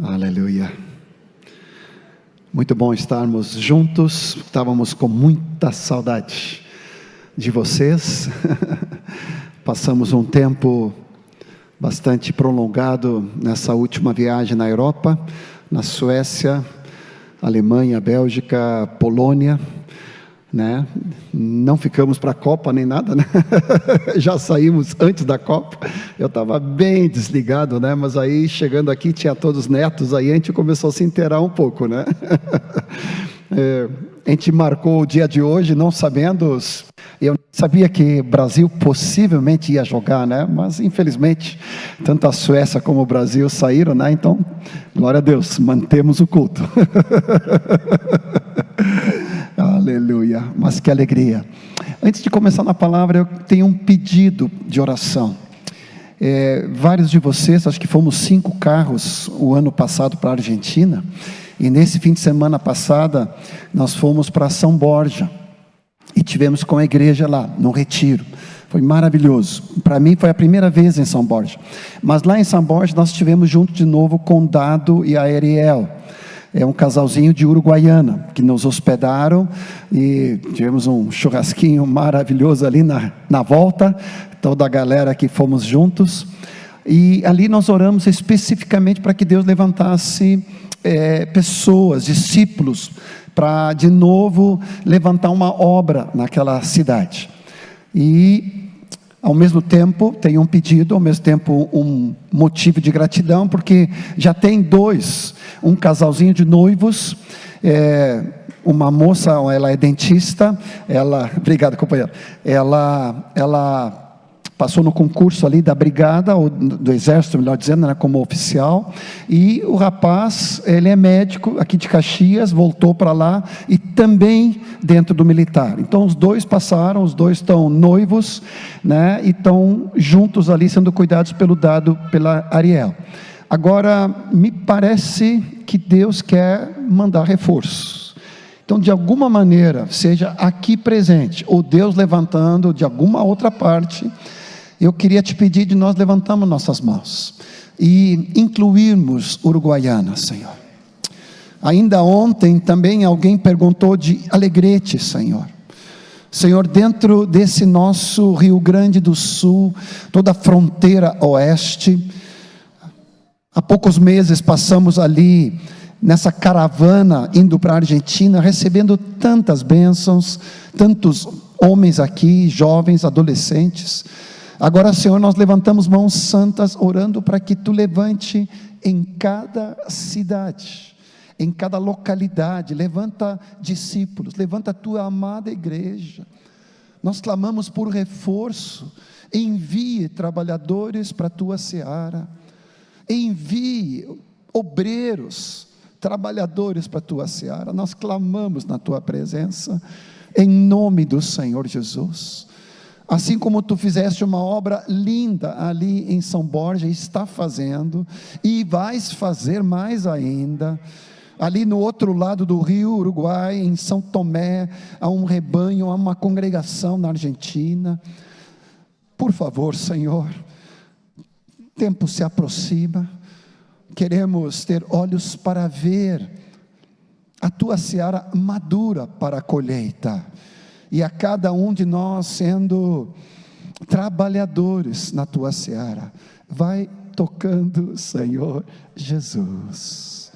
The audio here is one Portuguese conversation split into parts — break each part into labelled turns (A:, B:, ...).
A: Aleluia. Muito bom estarmos juntos. Estávamos com muita saudade de vocês. Passamos um tempo bastante prolongado nessa última viagem na Europa, na Suécia, Alemanha, Bélgica, Polônia, né? Não ficamos para a Copa nem nada, né? Já saímos antes da Copa. Eu estava bem desligado, né? Mas aí chegando aqui tinha todos os netos, aí a gente começou a se inteirar um pouco, né? A gente marcou o dia de hoje não sabendo, eu sabia que o Brasil possivelmente ia jogar, né? Mas infelizmente tanto a Suécia como o Brasil saíram, né? Então, glória a Deus, mantemos o culto. Aleluia, mas que alegria. Antes de começar na palavra, eu tenho um pedido de oração. Vários de vocês, acho que fomos 5 carros o ano passado para a Argentina, e nesse fim de semana passada, nós fomos para São Borja, e tivemos com a igreja lá, no retiro. Foi maravilhoso. Para mim foi a primeira vez em São Borja, mas lá em São Borja nós estivemos junto de novo com o Dado e a Ariel. É um casalzinho de Uruguaiana, que nos hospedaram, e tivemos um churrasquinho maravilhoso ali na volta, toda a galera que fomos juntos, e ali nós oramos especificamente para que Deus levantasse pessoas, discípulos, para de novo levantar uma obra naquela cidade. E ao mesmo tempo, tem um pedido, ao mesmo tempo um motivo de gratidão, porque já tem 2, um casalzinho de noivos, uma moça, ela é dentista, obrigado companheiro, ela passou no concurso ali da brigada, ou do exército, melhor dizendo, né, como oficial, e o rapaz, ele é médico, aqui de Caxias, voltou para lá, e também dentro do militar. Então os 2 passaram, os 2 estão noivos, né, e estão juntos ali, sendo cuidados pelo Dado, pela Ariel. Agora, me parece que Deus quer mandar reforços. Então, de alguma maneira, seja aqui presente, ou Deus levantando de alguma outra parte, eu queria te pedir de nós levantarmos nossas mãos e incluirmos Uruguaiana, Senhor. Ainda ontem também alguém perguntou de Alegrete, Senhor. Senhor, dentro desse nosso Rio Grande do Sul, toda a fronteira oeste, há poucos meses passamos ali nessa caravana indo para a Argentina, recebendo tantas bênçãos, tantos homens aqui, jovens, adolescentes. Agora, Senhor, nós levantamos mãos santas, orando para que Tu levante em cada cidade, em cada localidade, levanta discípulos, levanta a Tua amada igreja. Nós clamamos por reforço, envie trabalhadores para a Tua seara, envie obreiros, trabalhadores para a Tua seara. Nós clamamos na Tua presença, em nome do Senhor Jesus. Assim como Tu fizeste uma obra linda ali em São Borja, está fazendo, e vais fazer mais ainda, ali no outro lado do rio Uruguai, em São Tomé, há um rebanho, há uma congregação na Argentina. Por favor, Senhor, o tempo se aproxima, queremos ter olhos para ver a Tua seara madura para a colheita, e a cada um de nós sendo trabalhadores na Tua seara. Vai tocando, Senhor Jesus,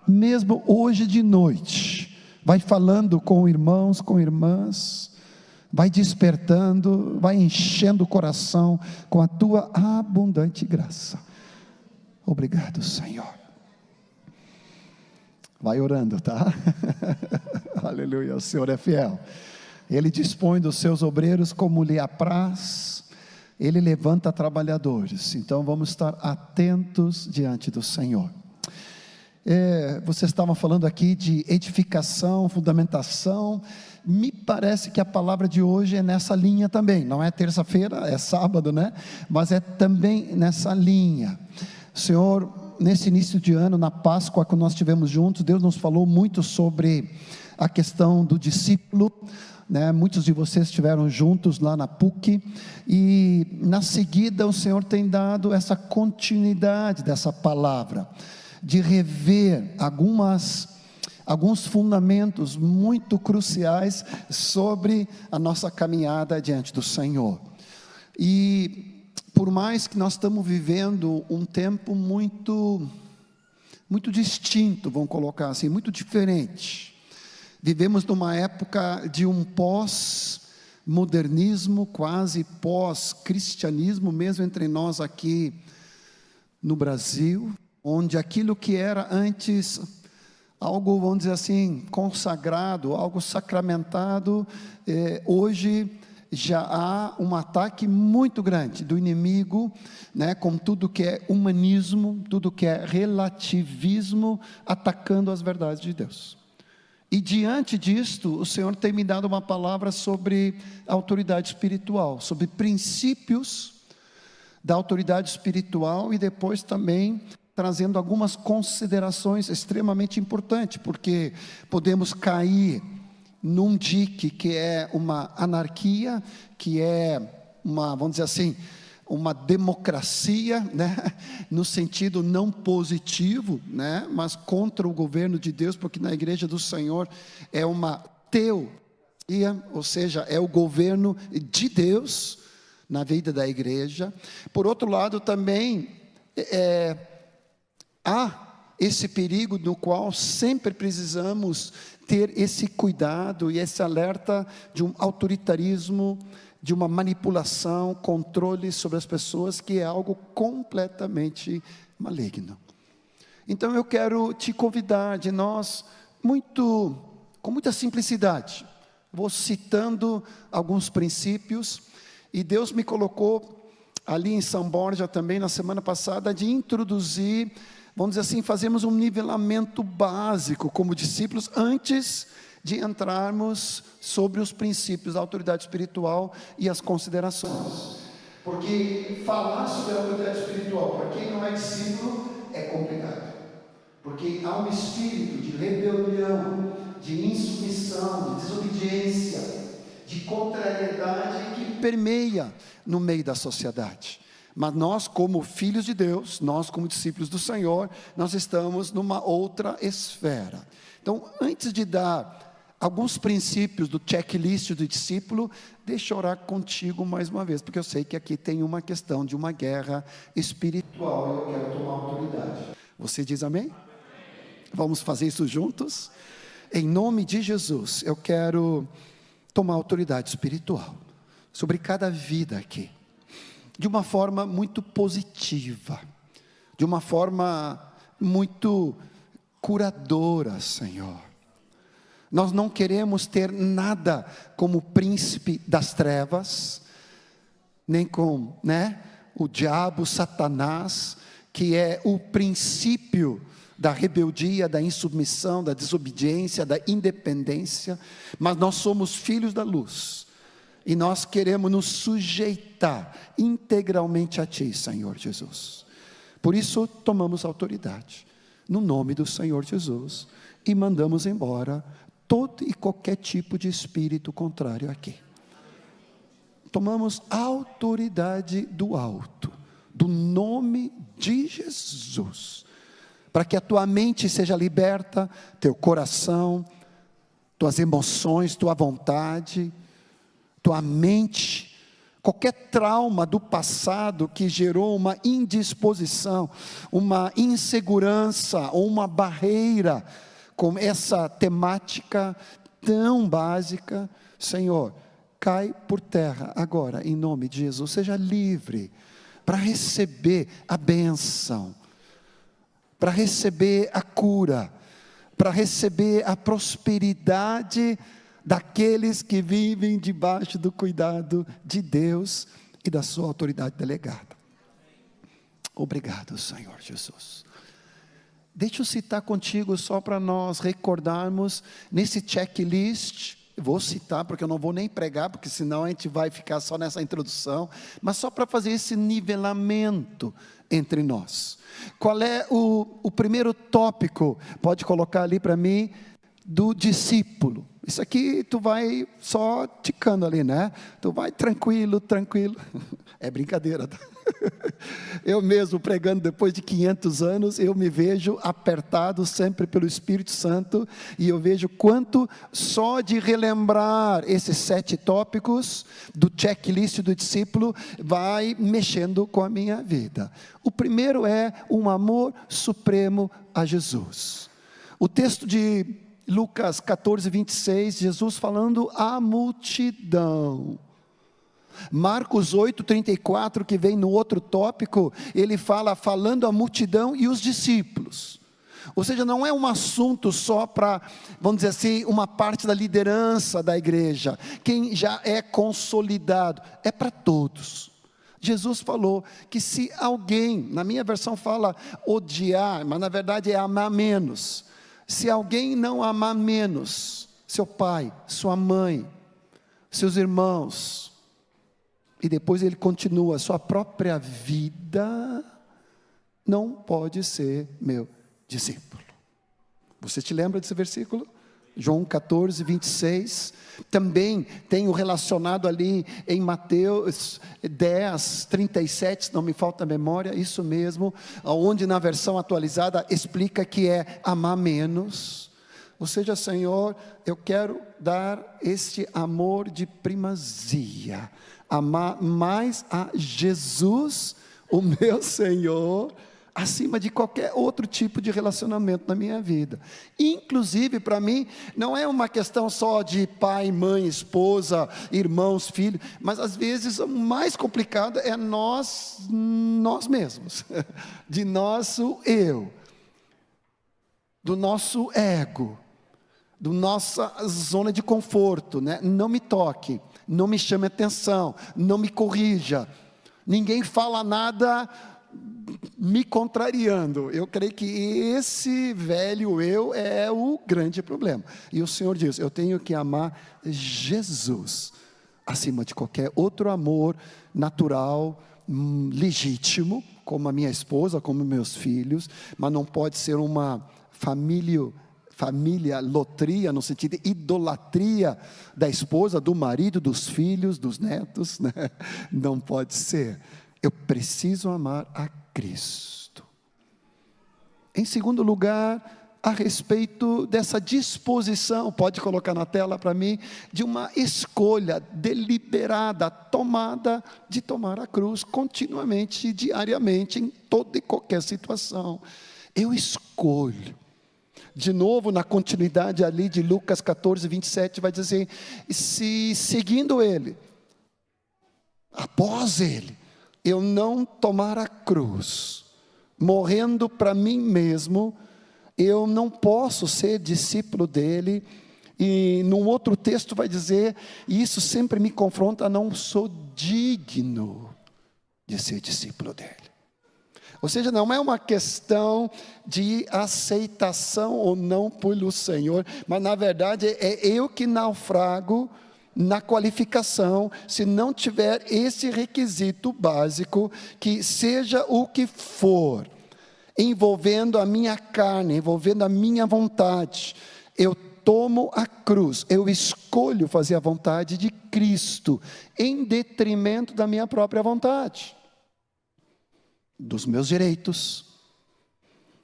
A: mesmo hoje de noite, vai falando com irmãos, com irmãs, vai despertando, vai enchendo o coração com a Tua abundante graça. Obrigado, Senhor. Vai orando, tá? Aleluia, o Senhor é fiel. Ele dispõe dos seus obreiros como lhe apraz, Ele levanta trabalhadores. Então vamos estar atentos diante do Senhor. Você estava falando aqui de edificação, fundamentação. Me parece que a palavra de hoje é nessa linha também. Não é terça-feira, é sábado, né? Mas é também nessa linha. Senhor, nesse início de ano, na Páscoa, quando nós estivemos juntos, Deus nos falou muito sobre a questão do discípulo, né? Muitos de vocês estiveram juntos lá na PUC, e na seguida o Senhor tem dado essa continuidade dessa palavra. de rever alguns fundamentos muito cruciais sobre a nossa caminhada diante do Senhor. E por mais que nós estamos vivendo um tempo muito distinto, vamos colocar assim, muito diferente. Vivemos numa época de um pós-modernismo, quase pós-cristianismo, mesmo entre nós aqui no Brasil, onde aquilo que era antes algo, vamos dizer assim, consagrado, algo sacramentado, hoje já há um ataque muito grande do inimigo, né, com tudo que é humanismo, tudo que é relativismo, atacando as verdades de Deus. E diante disto, o Senhor tem me dado uma palavra sobre autoridade espiritual, sobre princípios da autoridade espiritual, e depois também trazendo algumas considerações extremamente importantes, porque podemos cair num dique que é uma anarquia, que é uma, vamos dizer assim, uma democracia, né, no sentido não positivo, né, mas contra o governo de Deus, porque na igreja do Senhor é uma teocracia, ou seja, é o governo de Deus na vida da igreja. Por outro lado também, há esse perigo no qual sempre precisamos ter esse cuidado e esse alerta de um autoritarismo, de uma manipulação, controle sobre as pessoas, que é algo completamente maligno. Então eu quero te convidar, de nós, com muita simplicidade, vou citando alguns princípios, e Deus me colocou ali em São Borja também, na semana passada, de introduzir, vamos dizer assim, fazemos um nivelamento básico como discípulos, antes de entrarmos sobre os princípios da autoridade espiritual e as considerações. Porque falar sobre a autoridade espiritual, para quem não é discípulo, é complicado. Porque há um espírito de rebelião, de insubmissão, de desobediência, de contrariedade que permeia no meio da sociedade. Mas nós, como filhos de Deus, nós como discípulos do Senhor, nós estamos numa outra esfera. Então, antes de dar alguns princípios do checklist do discípulo, deixa eu orar contigo mais uma vez, porque eu sei que aqui tem uma questão de uma guerra espiritual, e eu quero tomar autoridade. Você diz amém? Amém. Vamos fazer isso juntos? Em nome de Jesus, eu quero tomar autoridade espiritual sobre cada vida aqui, de uma forma muito positiva, de uma forma muito curadora, Senhor. Nós não queremos ter nada como príncipe das trevas, nem com, o diabo, Satanás, que é o princípio da rebeldia, da insubmissão, da desobediência, da independência. Mas nós somos filhos da luz, e nós queremos nos sujeitar integralmente a Ti, Senhor Jesus. Por isso tomamos autoridade, no nome do Senhor Jesus, e mandamos embora todo e qualquer tipo de espírito contrário aqui. Tomamos autoridade do alto, do nome de Jesus, para que a tua mente seja liberta, teu coração, tuas emoções, tua vontade, tua mente, qualquer trauma do passado que gerou uma indisposição, uma insegurança ou uma barreira com essa temática tão básica, Senhor, cai por terra agora, em nome de Jesus. Seja livre para receber a bênção, para receber a cura, para receber a prosperidade daqueles que vivem debaixo do cuidado de Deus e da sua autoridade delegada. Obrigado, Senhor Jesus. Deixa eu citar contigo só para nós recordarmos nesse checklist. Vou citar porque eu não vou nem pregar, porque senão a gente vai ficar só nessa introdução, mas só para fazer esse nivelamento entre nós. Qual é o primeiro tópico? Pode colocar ali para mim, do discípulo. Isso aqui tu vai só ticando ali, né? Tu vai tranquilo, tranquilo. É brincadeira, tá? Eu mesmo pregando depois de 500 anos, eu me vejo apertado sempre pelo Espírito Santo, e eu vejo quanto só de relembrar esses 7 tópicos do checklist do discípulo, vai mexendo com a minha vida. O primeiro é um amor supremo a Jesus. O texto de Lucas 14, 26, Jesus falando à multidão. Marcos 8, 34, que vem no outro tópico, ele fala falando à multidão e os discípulos. Ou seja, não é um assunto só para, vamos dizer assim, uma parte da liderança da igreja, quem já é consolidado, é para todos. Jesus falou que se alguém, na minha versão fala odiar, mas na verdade é amar menos. Se alguém não amar menos seu pai, sua mãe, seus irmãos, e depois ele continua, sua própria vida, não pode ser meu discípulo. Você te lembra desse versículo? João 14, 26, também tem o relacionado ali em Mateus 10, 37, se não me falta a memória, isso mesmo, onde na versão atualizada explica que é amar menos. Ou seja, Senhor, eu quero dar este amor de primazia, amar mais a Jesus, o meu Senhor, acima de qualquer outro tipo de relacionamento na minha vida. Inclusive, para mim, não é uma questão só de pai, mãe, esposa, irmãos, filhos, mas às vezes o mais complicado é nós mesmos, de nosso eu, do nosso ego, da nossa zona de conforto, né? Não me toque, não me chame atenção, não me corrija, ninguém fala nada me contrariando. Eu creio que esse velho eu é o grande problema. E o Senhor diz, eu tenho que amar Jesus acima de qualquer outro amor natural, legítimo, como a minha esposa, como meus filhos, mas não pode ser uma família lotria, no sentido de idolatria da esposa, do marido, dos filhos, dos netos, né? Não pode ser. Eu preciso amar a Cristo. Em segundo lugar, a respeito dessa disposição, pode colocar na tela para mim, de uma escolha deliberada, tomada de tomar a cruz continuamente, diariamente, em toda e qualquer situação. Eu escolho. De novo, na continuidade ali de Lucas 14, 27, vai dizer, se seguindo Ele, após Ele, eu não tomar a cruz, morrendo para mim mesmo, eu não posso ser discípulo dele. E num outro texto vai dizer, e isso sempre me confronta, não sou digno de ser discípulo dele. Ou seja, não é uma questão de aceitação ou não pelo Senhor, mas na verdade é eu que naufrago na qualificação, se não tiver esse requisito básico, que seja o que for, envolvendo a minha carne, envolvendo a minha vontade, eu tomo a cruz, eu escolho fazer a vontade de Cristo, em detrimento da minha própria vontade, dos meus direitos,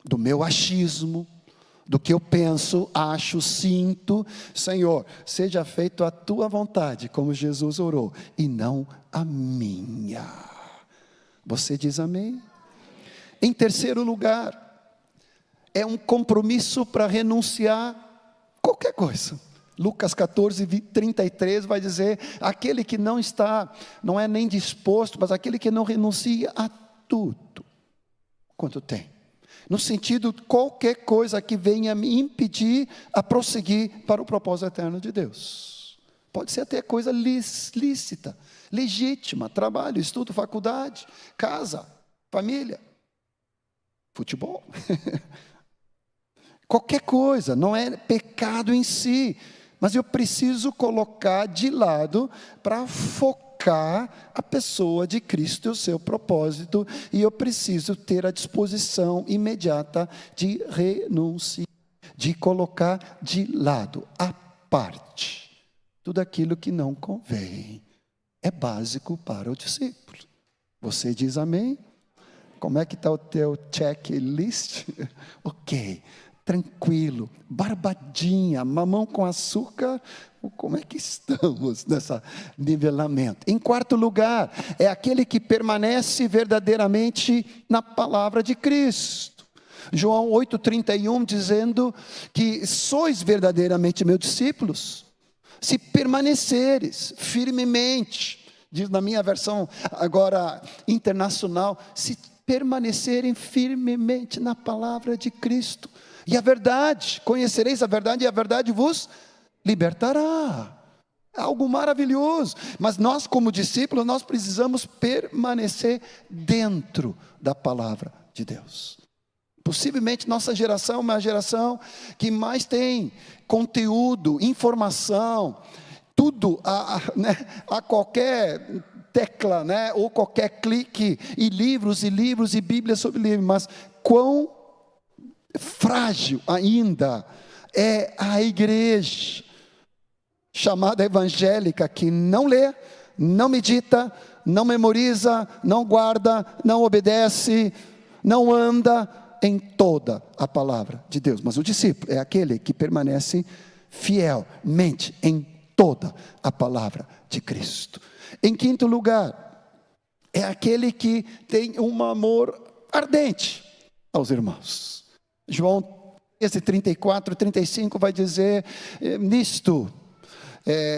A: do meu achismo, do que eu penso, acho, sinto. Senhor, seja feito a tua vontade, como Jesus orou, e não a minha. Você diz amém? Em terceiro lugar, é um compromisso para renunciar qualquer coisa. Lucas 14, 33 vai dizer, aquele que não está, não é nem disposto, mas aquele que não renuncia a tudo quanto tem. No sentido, qualquer coisa que venha me impedir a prosseguir para o propósito eterno de Deus. Pode ser até coisa lícita, legítima, trabalho, estudo, faculdade, casa, família, futebol. Qualquer coisa, não é pecado em si, mas eu preciso colocar de lado para focar a pessoa de Cristo e o seu propósito, e eu preciso ter a disposição imediata de renunciar. de colocar de lado, à parte, tudo aquilo que não convém. É básico para o discípulo. Você diz amém? Como é que está o teu checklist? Ok, tranquilo, barbadinha, mamão com açúcar. Como é que estamos nesse nivelamento? Em quarto lugar, é aquele que permanece verdadeiramente na palavra de Cristo. João 8,31 dizendo que sois verdadeiramente meus discípulos, se permaneceres firmemente, diz na minha versão agora internacional, se permanecerem firmemente na palavra de Cristo. E a verdade, conhecereis a verdade e a verdade vos libertará. É algo maravilhoso. Mas nós como discípulos, nós precisamos permanecer dentro da palavra de Deus. Possivelmente nossa geração é uma geração que mais tem conteúdo, informação, tudo a qualquer tecla, ou qualquer clique, e livros e Bíblia sobre livros, mas quão frágil ainda é a igreja chamada evangélica, que não lê, não medita, não memoriza, não guarda, não obedece, não anda em toda a palavra de Deus. Mas o discípulo é aquele que permanece fielmente em toda a palavra de Cristo. Em quinto lugar, é aquele que tem um amor ardente aos irmãos. João 34, 35 vai dizer, nisto,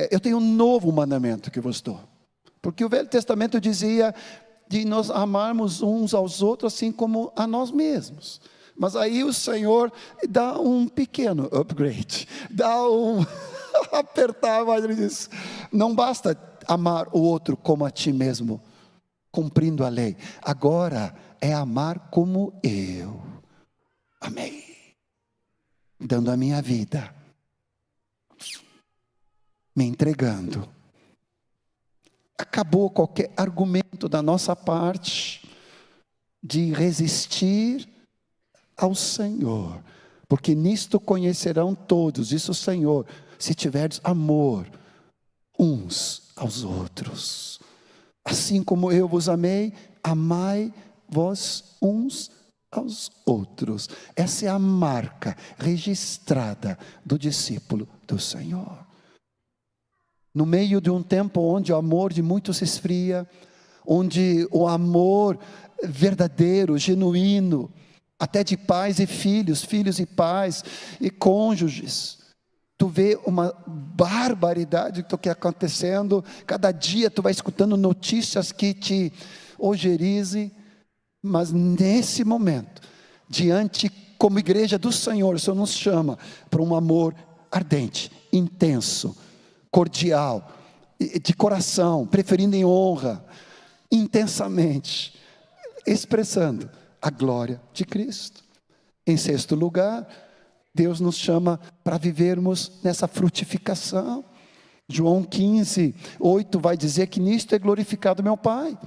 A: eu tenho um novo mandamento que vos dou. Porque o Velho Testamento dizia de nós amarmos uns aos outros assim como a nós mesmos. Mas aí o Senhor dá um pequeno upgrade, dá um apertar, mas ele diz, não basta amar o outro como a ti mesmo, cumprindo a lei. Agora é amar como eu amei, dando a minha vida, me entregando. Acabou qualquer argumento da nossa parte de resistir ao Senhor, porque nisto conhecerão todos, isso o Senhor, se tiverdes amor uns aos outros. Assim como eu vos amei, amai vós uns aos outros. Essa é a marca registrada do discípulo do Senhor. No meio de um tempo onde o amor de muitos se esfria, onde o amor verdadeiro, genuíno, até de pais e filhos, filhos e pais e cônjuges, tu vê uma barbaridade do que está acontecendo. Cada dia tu vai escutando notícias que te ojerize. Mas nesse momento, diante como igreja do Senhor, o Senhor nos chama para um amor ardente, intenso, cordial, de coração, preferindo em honra, intensamente, expressando a glória de Cristo. Em sexto lugar, Deus nos chama para vivermos nessa frutificação. João 15, 8 vai dizer que nisto é glorificado meu Pai.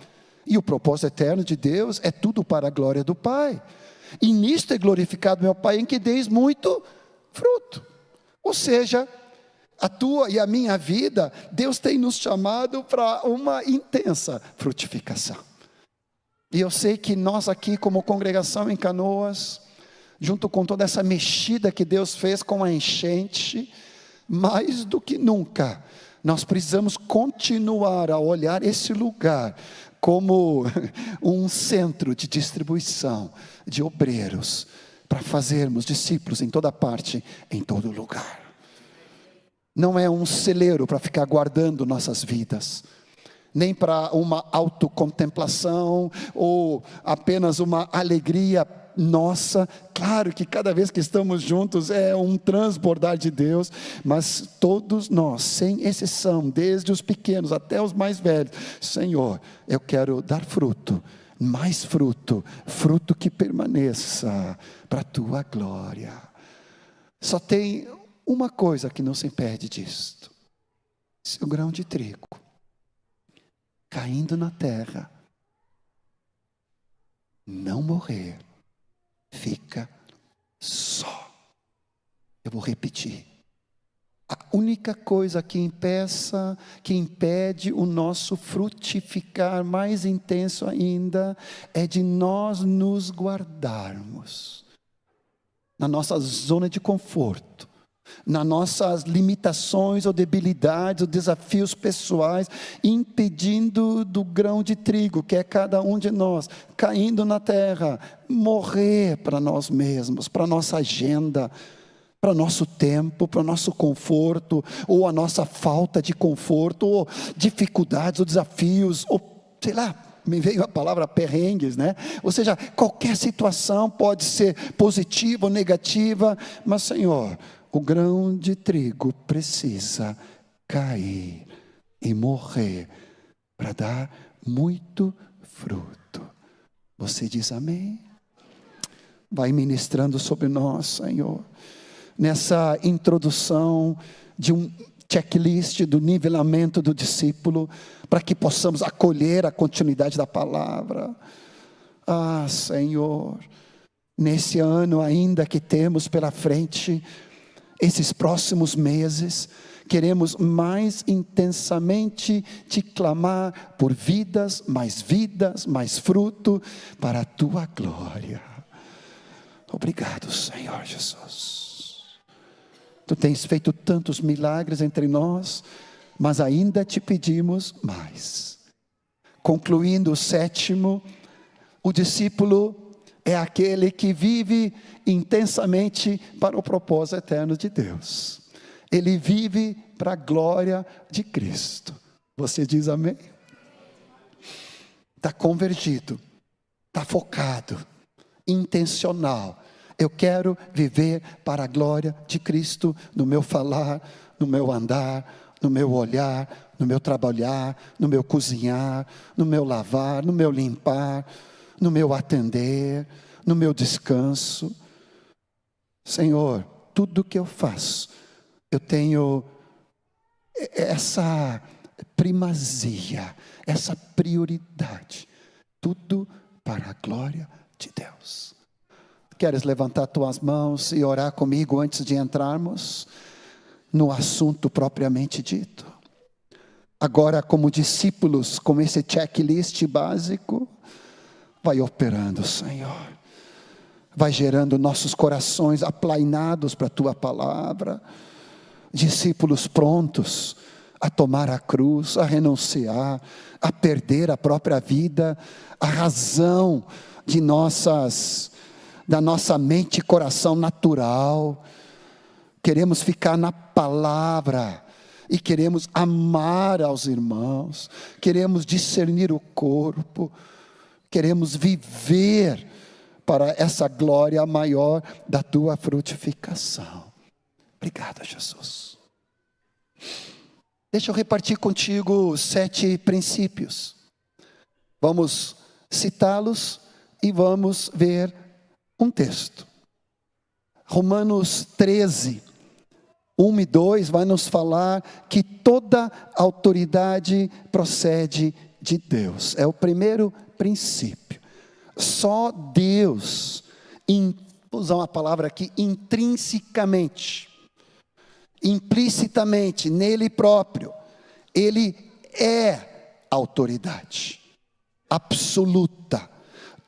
A: E o propósito eterno de Deus é tudo para a glória do Pai. E nisto é glorificado meu Pai, em que deis muito fruto. Ou seja, a tua e a minha vida, Deus tem nos chamado para uma intensa frutificação. E eu sei que nós aqui como congregação em Canoas, junto com toda essa mexida que Deus fez com a enchente, mais do que nunca, nós precisamos continuar a olhar esse lugar como um centro de distribuição de obreiros, para fazermos discípulos em toda parte, em todo lugar. Não é um celeiro para ficar guardando nossas vidas, nem para uma autocontemplação, ou apenas uma alegria nossa. Claro que cada vez que estamos juntos é um transbordar de Deus, mas todos nós, sem exceção, desde os pequenos até os mais velhos, Senhor, eu quero dar fruto, mais fruto, fruto que permaneça para a tua glória. Só tem uma coisa que não se impede disto: se o grão de trigo caindo na terra não morrer, fica só. Eu vou repetir. A única coisa que impede o nosso frutificar mais intenso ainda, é de nós nos guardarmos na nossa zona de conforto, nas nossas limitações ou debilidades, ou desafios pessoais, impedindo do grão de trigo, que é cada um de nós, caindo na terra, morrer para nós mesmos, para a nossa agenda, para o nosso tempo, para o nosso conforto, ou a nossa falta de conforto, ou dificuldades, ou desafios, ou sei lá, me veio a palavra perrengues, né? Ou seja, qualquer situação pode ser positiva ou negativa, mas Senhor, o grão de trigo precisa cair e morrer para dar muito fruto. Você diz amém? Vai ministrando sobre nós, Senhor, nessa introdução de um checklist do nivelamento do discípulo, para que possamos acolher a continuidade da palavra. Ah, Senhor, nesse ano ainda que temos pela frente, esses próximos meses, queremos mais intensamente te clamar por vidas, mais fruto, para a tua glória. Obrigado, Senhor Jesus. Tu tens feito tantos milagres entre nós, mas ainda te pedimos mais. Concluindo o 7º, o discípulo é aquele que vive intensamente para o propósito eterno de Deus. Ele vive para a glória de Cristo. Você diz amém? Está convergido, está focado, intencional. Eu quero viver para a glória de Cristo, no meu falar, no meu andar, no meu olhar, no meu trabalhar, no meu cozinhar, no meu lavar, no meu limpar, no meu atender, no meu descanso. Senhor, tudo que eu faço, eu tenho essa primazia, essa prioridade, tudo para a glória de Deus. Queres levantar tuas mãos e orar comigo antes de entrarmos no assunto propriamente dito? Agora, como discípulos, com esse checklist básico, vai operando, Senhor. Vai gerando nossos corações aplainados para a tua palavra. Discípulos prontos a tomar a cruz, a renunciar, a perder a própria vida, a razão da nossa mente e coração natural. Queremos ficar na palavra e queremos amar aos irmãos, queremos discernir o corpo, queremos viver para essa glória maior da tua frutificação. Obrigado, Jesus. Deixa eu repartir contigo 7 princípios. Vamos citá-los e vamos ver um texto. Romanos 13, 1 e 2 vai nos falar que toda autoridade procede de Deus. É o primeiro princípio. Só Deus, vou usar uma palavra aqui, intrinsecamente, implicitamente, nele próprio, ele é autoridade absoluta.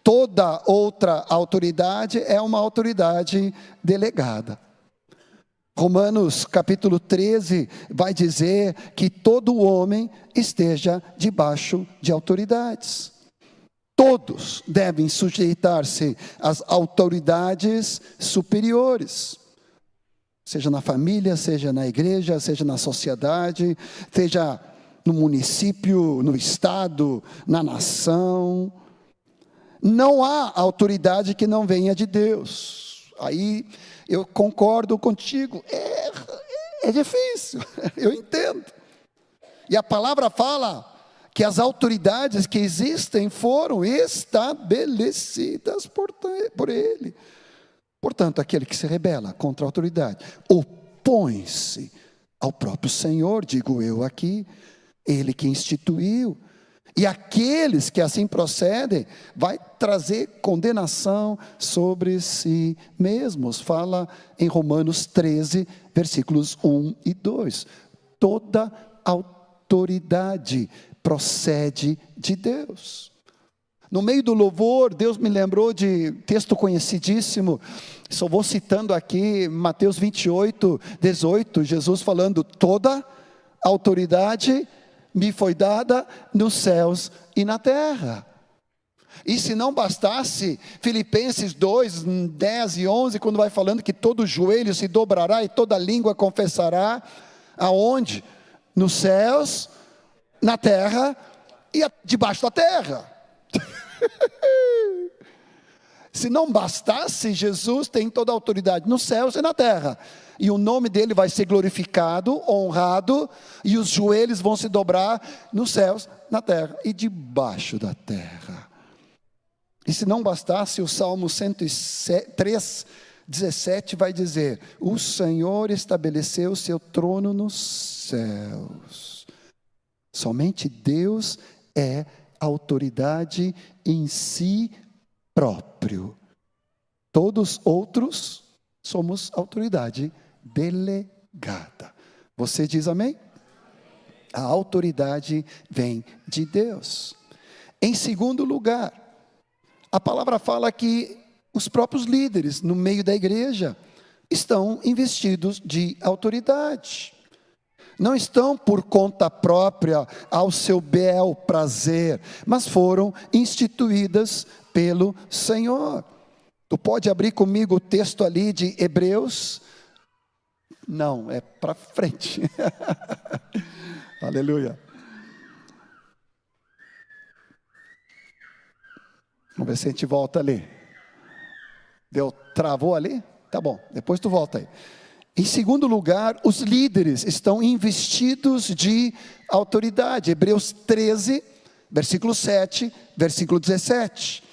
A: Toda outra autoridade é uma autoridade delegada. Romanos capítulo 13 vai dizer que todo homem esteja debaixo de autoridades. Todos devem sujeitar-se às autoridades superiores. Seja na família, seja na igreja, seja na sociedade, seja no município, no estado, na nação. Não há autoridade que não venha de Deus. Aí eu concordo contigo, é difícil, eu entendo. E a palavra fala que as autoridades que existem foram estabelecidas por Ele. Portanto, aquele que se rebela contra a autoridade, opõe-se ao próprio Senhor, digo eu aqui, Ele que instituiu. E aqueles que assim procedem, vai trazer condenação sobre si mesmos. Fala em Romanos 13, versículos 1 e 2. Toda autoridade procede de Deus. No meio do louvor, Deus me lembrou de texto conhecidíssimo, só vou citando aqui, Mateus 28, 18, Jesus falando: toda autoridade me foi dada nos céus e na terra. E se não bastasse, Filipenses 2, 10 e 11, quando vai falando que todo joelho se dobrará e toda língua confessará, aonde? Nos céus, na terra e debaixo da terra. Se não bastasse, Jesus tem toda a autoridade nos céus e na terra, e o nome dele vai ser glorificado, honrado, e os joelhos vão se dobrar nos céus, na terra e debaixo da terra. E se não bastasse, o Salmo 103, 17 vai dizer: o Senhor estabeleceu o seu trono nos céus. Somente Deus é autoridade em si próprio. Todos outros somos autoridade delegada. Você diz amém? A autoridade vem de Deus. Em segundo lugar, a palavra fala que os próprios líderes no meio da igreja estão investidos de autoridade. Não estão por conta própria, ao seu bel prazer, mas foram instituídas pelo Senhor. Tu pode abrir comigo o texto ali de Hebreus? Não, é para frente. Aleluia. Vamos ver se a gente volta ali. Travou ali? Tá bom, depois tu volta aí. Em segundo lugar, os líderes estão investidos de autoridade. Hebreus 13, versículo 7, versículo 17.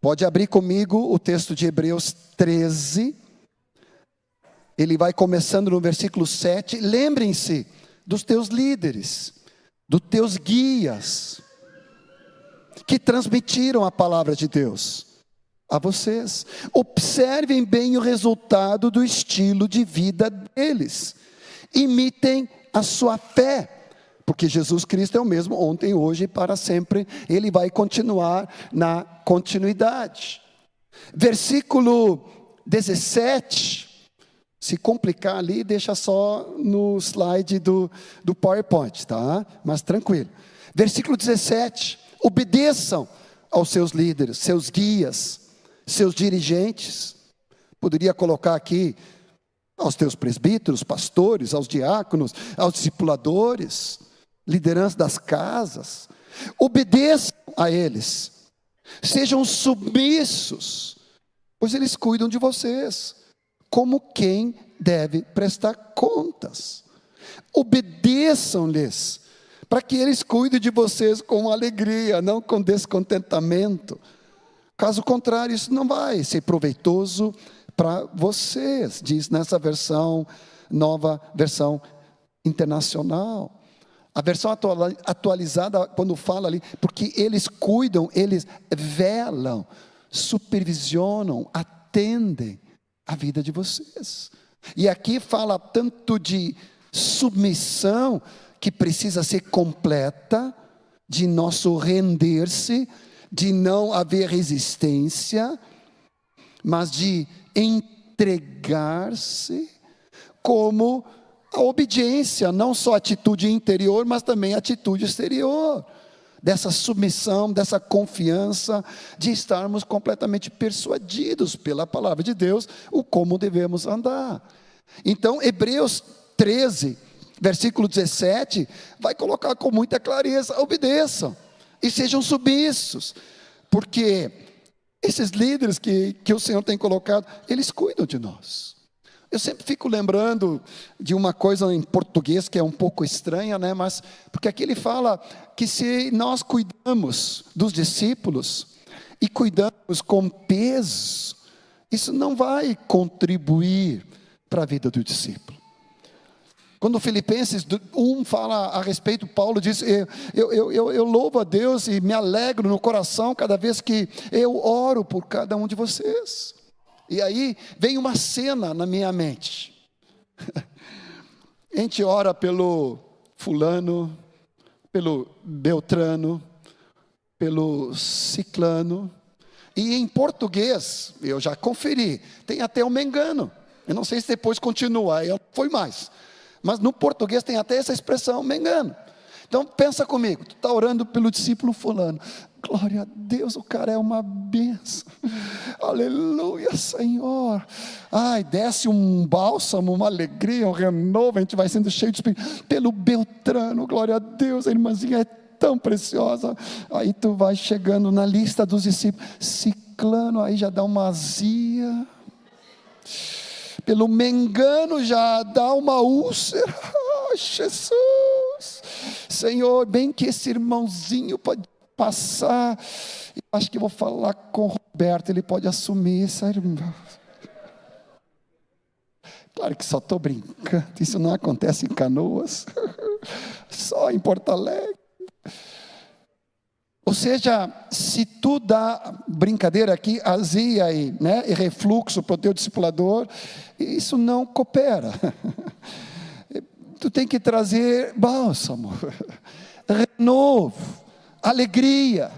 A: Pode abrir comigo o texto de Hebreus 13. Ele vai começando no versículo 7. Lembrem-se dos teus líderes, dos teus guias, que transmitiram a palavra de Deus a vocês. Observem bem o resultado do estilo de vida deles. Imitem a sua fé, porque Jesus Cristo é o mesmo ontem, hoje e para sempre. Ele vai continuar na continuidade. Versículo 17, se complicar ali, deixa só no slide do PowerPoint, tá? Mas tranquilo. Versículo 17, obedeçam aos seus líderes, seus guias, seus dirigentes. Poderia colocar aqui aos teus presbíteros, pastores, aos diáconos, aos discipuladores, liderança das casas. Obedeçam a eles, sejam submissos, pois eles cuidam de vocês, como quem deve prestar contas. Obedeçam-lhes, para que eles cuidem de vocês com alegria, não com descontentamento. Caso contrário, isso não vai ser proveitoso para vocês, diz nessa versão, nova versão internacional. A versão atualizada, quando fala ali, porque eles cuidam, eles velam, supervisionam, atendem a vida de vocês. E aqui fala tanto de submissão, que precisa ser completa, de nosso render-se, de não haver resistência, mas de entregar-se, como a obediência, não só atitude interior, mas também atitude exterior, dessa submissão, dessa confiança, de estarmos completamente persuadidos pela palavra de Deus, o como devemos andar. Então, Hebreus 13, versículo 17, vai colocar com muita clareza: obedeçam e sejam submissos, porque esses líderes que o Senhor tem colocado, eles cuidam de nós. Eu sempre fico lembrando de uma coisa em português que é um pouco estranha, né? Mas porque aqui ele fala que se nós cuidamos dos discípulos e cuidamos com peso, isso não vai contribuir para a vida do discípulo. Quando Filipenses 1 fala a respeito, Paulo diz: eu louvo a Deus e me alegro no coração cada vez que eu oro por cada um de vocês. E aí vem uma cena na minha mente. A gente ora pelo fulano, pelo beltrano, pelo ciclano, e em português, eu já conferi, tem até o mengano. Eu não sei se depois continua, aí foi mais. Mas no português tem até essa expressão, mengano. Então pensa comigo, tu está orando pelo discípulo fulano. Glória a Deus, o cara é uma bênção. Aleluia, Senhor. Ai, desce um bálsamo, uma alegria, um renovo, a gente vai sendo cheio de espírito. Pelo Beltrano, glória a Deus, a irmãzinha é tão preciosa. Aí tu vai chegando na lista dos discípulos. Ciclano, aí já dá uma azia. Pelo mengano já dá uma úlcera. Oh, Jesus, Senhor, bem que esse irmãozinho pode passar. Eu acho que vou falar com o Roberto, ele pode assumir essa irmã. Claro que só estou brincando, isso não acontece em Canoas, só em Porto Alegre. Ou seja, se tu dá brincadeira aqui, azia e refluxo para o teu discipulador, isso não coopera. Tu tem que trazer bálsamo, renovo, alegria,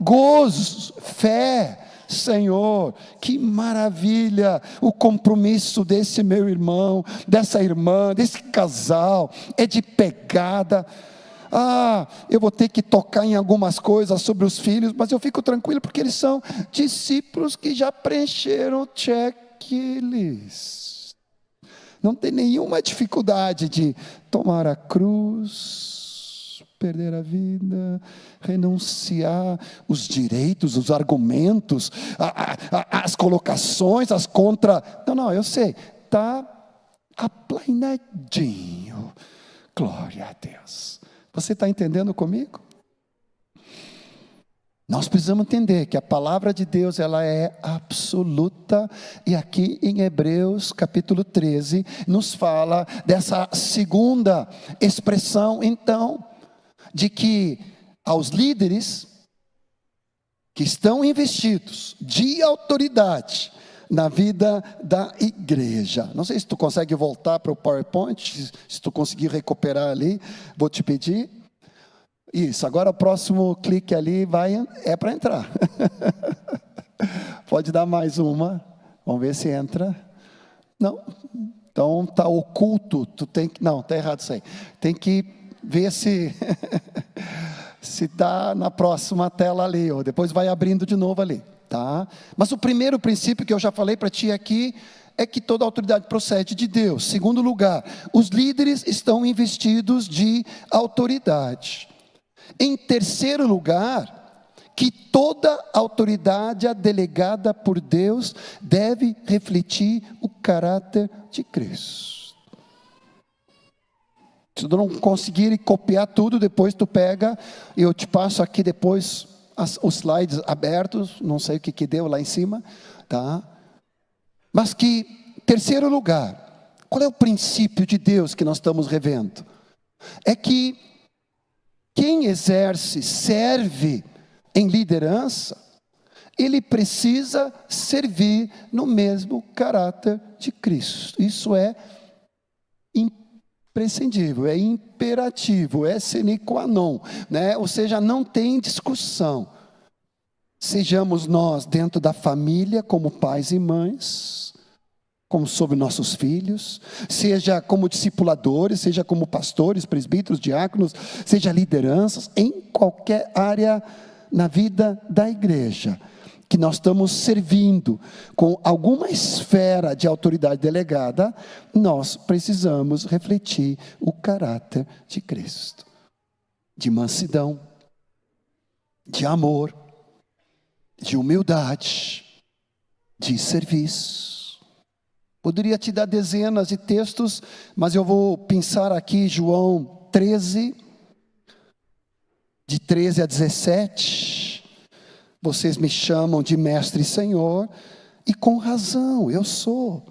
A: gozo, fé. Senhor, que maravilha o compromisso desse meu irmão, dessa irmã, desse casal, é de pegada. Eu vou ter que tocar em algumas coisas sobre os filhos, mas eu fico tranquilo porque eles são discípulos que já preencheram o checklist. Não tem nenhuma dificuldade de tomar a cruz, perder a vida, renunciar os direitos, os argumentos, as colocações, as contra. Não, eu sei, está aplanadinho. Glória a Deus. Você está entendendo comigo? Nós precisamos entender que a palavra de Deus, ela é absoluta, e aqui em Hebreus capítulo 13, nos fala dessa segunda expressão, então, de que aos líderes que estão investidos de autoridade na vida da igreja. Não sei se tu consegue voltar para o PowerPoint, se tu conseguir recuperar ali, vou te pedir. Isso, agora o próximo clique ali é para entrar. Pode dar mais uma, vamos ver se entra. Não, então está oculto, não, está errado isso aí. Tem que ver se está na próxima tela ali, ou depois vai abrindo de novo ali. Tá? Mas o primeiro princípio que eu já falei para ti aqui é que toda autoridade procede de Deus. Segundo lugar, os líderes estão investidos de autoridade. Em terceiro lugar, que toda autoridade delegada por Deus deve refletir o caráter de Cristo. Se tu não conseguir copiar tudo, depois tu pega, eu te passo aqui depois os slides abertos, não sei o que deu lá em cima, tá? Mas que, terceiro lugar, qual é o princípio de Deus que nós estamos revendo? É que quem serve em liderança, ele precisa servir no mesmo caráter de Cristo. Isso é imprescindível, é imperativo, é sine qua non, né? Ou seja, não tem discussão. Sejamos nós dentro da família, como pais e mães, como sobre nossos filhos, seja como discipuladores, seja como pastores, presbíteros, diáconos, seja lideranças, em qualquer área na vida da igreja, que nós estamos servindo com alguma esfera de autoridade delegada, nós precisamos refletir o caráter de Cristo, de mansidão, de amor, de humildade, de serviço. Poderia te dar dezenas de textos, mas eu vou pensar aqui João 13, de 13 a 17, vocês me chamam de mestre e senhor, e com razão, eu sou.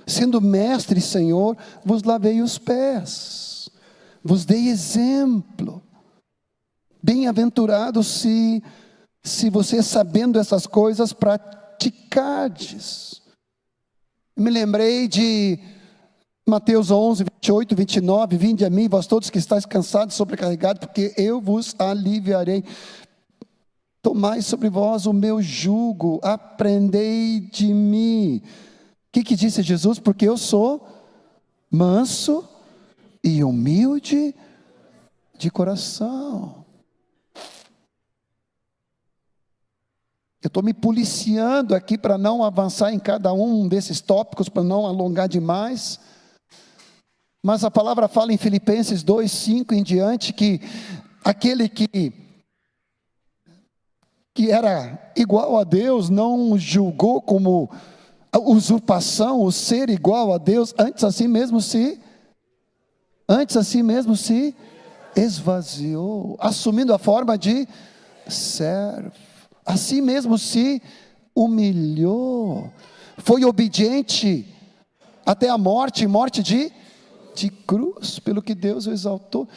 A: Sendo mestre e Senhor, vos lavei os pés, vos dei exemplo. Bem-aventurado se você, sabendo essas coisas, praticardes. Me lembrei de Mateus 11, 28, 29, vinde a mim, vós todos que estáis cansados e sobrecarregados, porque eu vos aliviarei. Tomai sobre vós o meu jugo, aprendei de mim. O que disse Jesus? Porque eu sou manso e humilde de coração. Eu estou me policiando aqui para não avançar em cada um desses tópicos, para não alongar demais. Mas a palavra fala em Filipenses 2, 5 em diante, que aquele que era igual a Deus, não julgou como usurpação o ser igual a Deus, antes assim mesmo se esvaziou, assumindo a forma de servo, assim mesmo se humilhou, foi obediente até a morte de cruz, pelo que Deus o exaltou.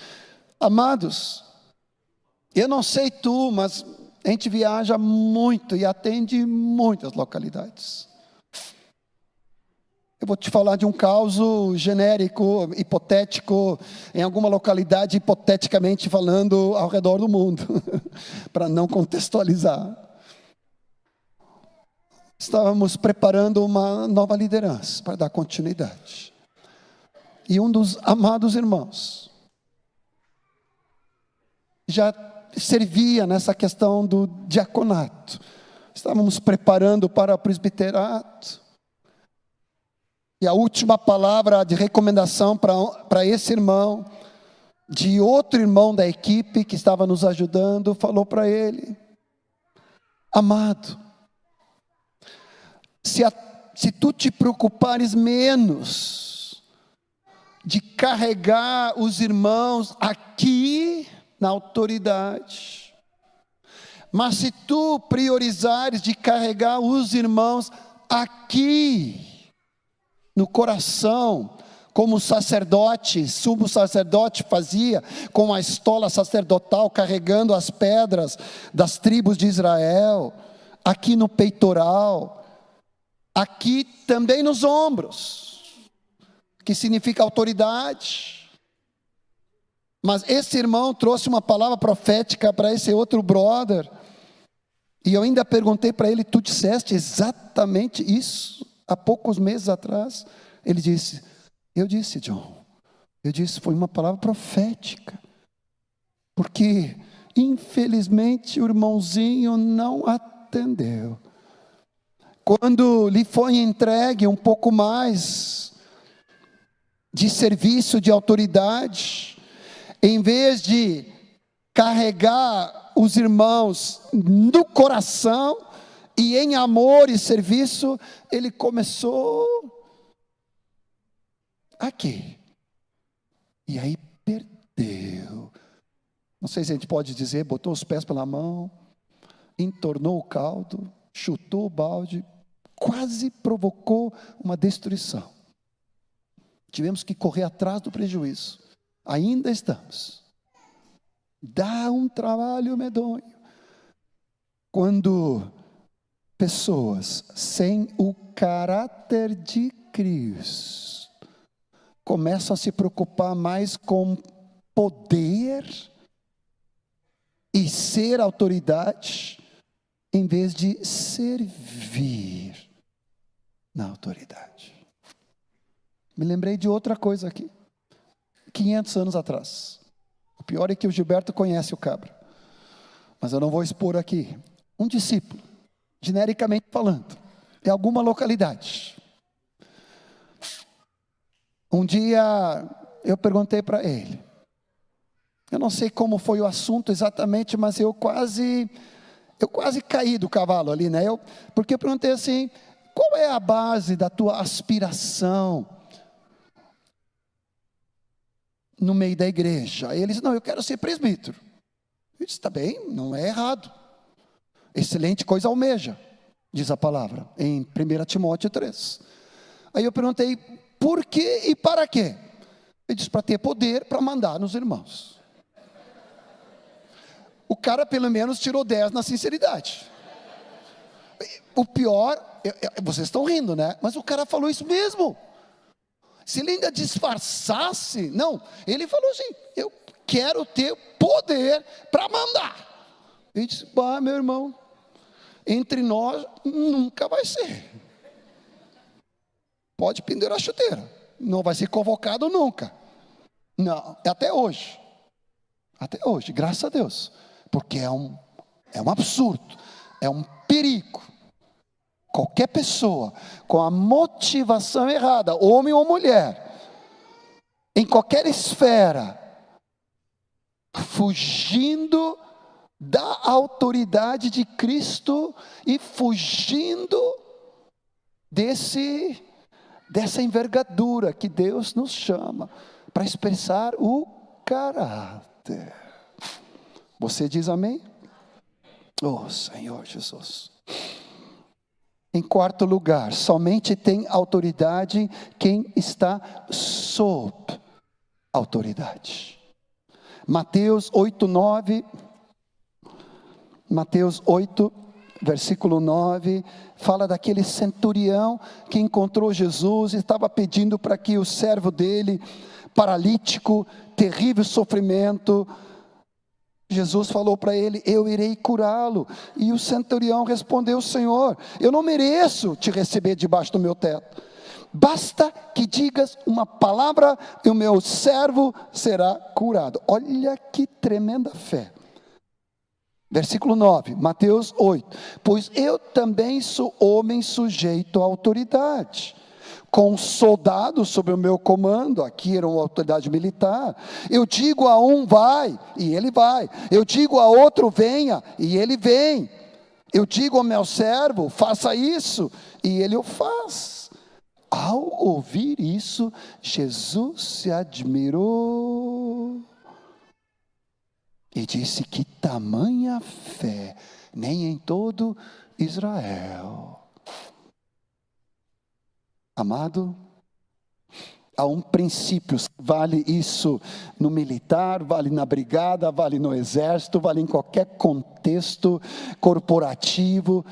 A: Amados, eu não sei tu, mas a gente viaja muito e atende muitas localidades. Eu vou te falar de um caso genérico, hipotético, em alguma localidade, hipoteticamente falando, ao redor do mundo, para não contextualizar. Estávamos preparando uma nova liderança para dar continuidade. E um dos amados irmãos já servia nessa questão do diaconato. Estávamos preparando para o presbiterato. E a última palavra de recomendação para esse irmão, de outro irmão da equipe que estava nos ajudando, falou para ele: amado, se tu te preocupares menos de carregar os irmãos aqui na autoridade, mas se tu priorizares de carregar os irmãos aqui no coração, como o sacerdote, sumo sacerdote fazia com a estola sacerdotal, carregando as pedras das tribos de Israel, aqui no peitoral, aqui também nos ombros, que significa autoridade. Mas esse irmão trouxe uma palavra profética para esse outro brother, e eu ainda perguntei para ele: tu disseste exatamente isso há poucos meses atrás? Ele disse: eu disse, John, foi uma palavra profética, porque infelizmente o irmãozinho não atendeu. Quando lhe foi entregue um pouco mais de serviço, de autoridade, em vez de carregar os irmãos no coração e em amor e serviço, ele começou aqui, e aí perdeu. Não sei se a gente pode dizer, botou os pés pela mão, entornou o caldo, chutou o balde, quase provocou uma destruição. Tivemos que correr atrás do prejuízo. Ainda estamos. Dá um trabalho medonho quando pessoas sem o caráter de Cristo começam a se preocupar mais com poder e ser autoridade, em vez de servir na autoridade. Me lembrei de outra coisa aqui, 500 anos atrás. O pior é que o Gilberto conhece o cabra, mas eu não vou expor aqui. Um discípulo, genericamente falando, em alguma localidade. Um dia eu perguntei para ele, eu não sei como foi o assunto exatamente, mas eu quase caí do cavalo ali, né? Porque eu perguntei assim: qual é a base da tua aspiração no meio da igreja? Aí ele disse: não, eu quero ser presbítero. Eu disse: está bem, não é errado. Excelente coisa almeja, diz a palavra, em 1 Timóteo 3. Aí eu perguntei, por quê e para quê? Ele disse, para ter poder para mandar nos irmãos. O cara pelo menos tirou 10 na sinceridade. O pior, vocês estão rindo, né? Mas o cara falou isso mesmo. Se ele ainda disfarçasse, não, ele falou assim, eu quero ter poder para mandar. Eu disse, meu irmão, entre nós nunca vai ser. Pode pendurar a chuteira, não vai ser convocado nunca. Não, até hoje, graças a Deus, porque é um absurdo, é um perigo. Qualquer pessoa com a motivação errada, homem ou mulher, em qualquer esfera, fugindo da autoridade de Cristo e fugindo dessa envergadura que Deus nos chama para expressar o caráter. Você diz amém? Oh, Senhor Jesus. Em quarto lugar, somente tem autoridade quem está sob autoridade. Mateus 8, versículo 9, fala daquele centurião que encontrou Jesus e estava pedindo para que o servo dele, paralítico, terrível sofrimento, Jesus falou para ele, eu irei curá-lo. E o centurião respondeu, Senhor, eu não mereço te receber debaixo do meu teto. Basta que digas uma palavra e o meu servo será curado. Olha que tremenda fé. Versículo 9, Mateus 8. Pois eu também sou homem sujeito à autoridade, com soldados sob o meu comando. Aqui era uma autoridade militar. Eu digo a um vai, e ele vai. Eu digo a outro venha, e ele vem. Eu digo ao meu servo, faça isso, e ele o faz. Ao ouvir isso, Jesus se admirou e disse, que tamanha fé, nem em todo Israel. Amado, há um princípio, vale isso no militar, vale na brigada, vale no exército, vale em qualquer contexto corporativo,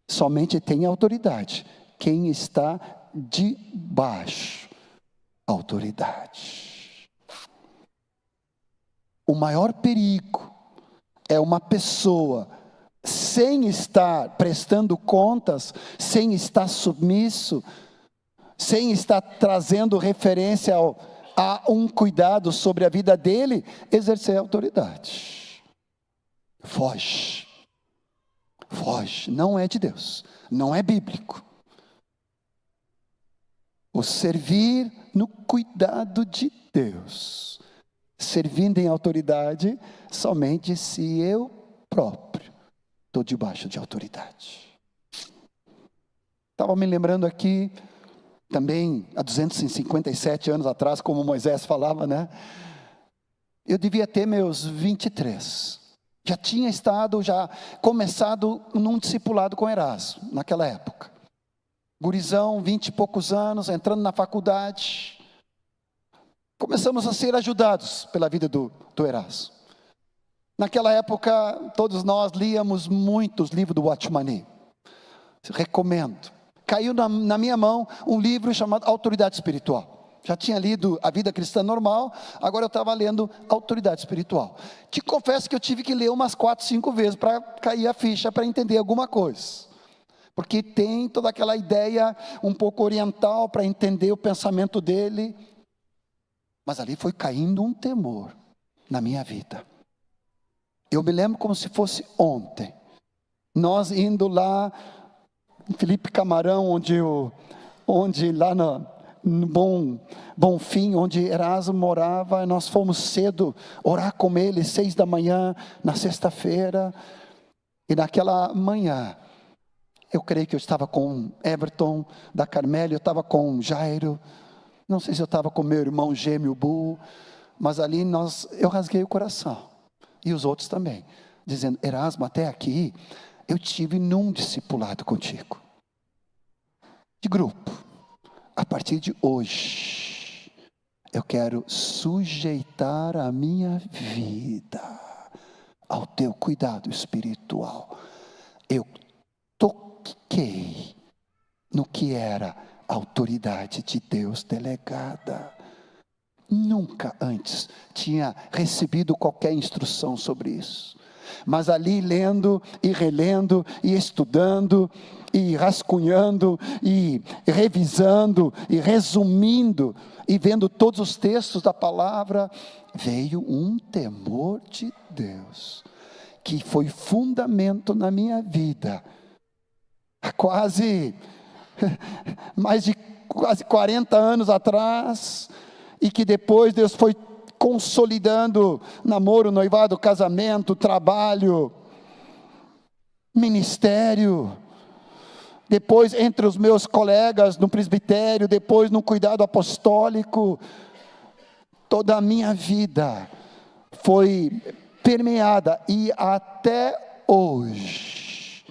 A: somente tem autoridade quem está debaixo autoridade. O maior perigo é uma pessoa sem estar prestando contas, sem estar submisso, sem estar trazendo referência a um cuidado sobre a vida dele, exercer autoridade. Foge, não é de Deus, não é bíblico. O servir no cuidado de Deus, servindo em autoridade, somente se eu próprio estou debaixo de autoridade. Estava me lembrando aqui, também há 257 anos atrás, como Moisés falava, né? Eu devia ter meus 23. Já tinha começado num discipulado com Erasmo, naquela época. Gurizão, 20 e poucos anos, entrando na faculdade. Começamos a ser ajudados pela vida do Erasmo. Naquela época, todos nós líamos muitos livros do Watchman Nee. Recomendo. Caiu na minha mão um livro chamado Autoridade Espiritual. Já tinha lido A Vida Cristã Normal, agora eu estava lendo Autoridade Espiritual. Te confesso que eu tive que ler umas 4, 5 vezes para cair a ficha, para entender alguma coisa. Porque tem toda aquela ideia um pouco oriental para entender o pensamento dele. Mas ali foi caindo um temor na minha vida. Eu me lembro como se fosse ontem. Nós indo lá em Felipe Camarão, onde lá no Bonfim, onde Erasmo morava, nós fomos cedo orar com ele, 6 da manhã, na sexta-feira. E naquela manhã, eu creio que eu estava com Everton da Carmélia, eu estava com Jairo, não sei se eu estava com meu irmão gêmeo Bu, mas ali eu rasguei o coração, e os outros também, dizendo, Erasmo, até aqui, eu tive num discipulado contigo, de grupo, há partir de hoje, eu quero sujeitar a minha vida ao teu cuidado espiritual. Eu toquei no que era a autoridade de Deus delegada. Nunca antes tinha recebido qualquer instrução sobre isso. Mas ali lendo e relendo e estudando e rascunhando e revisando e resumindo e vendo todos os textos da palavra, veio um temor de Deus que foi fundamento na minha vida. Há mais de quase 40 anos atrás, e que depois Deus foi consolidando namoro, noivado, casamento, trabalho, ministério, depois entre os meus colegas no presbitério, depois no cuidado apostólico. Toda a minha vida foi permeada, e até hoje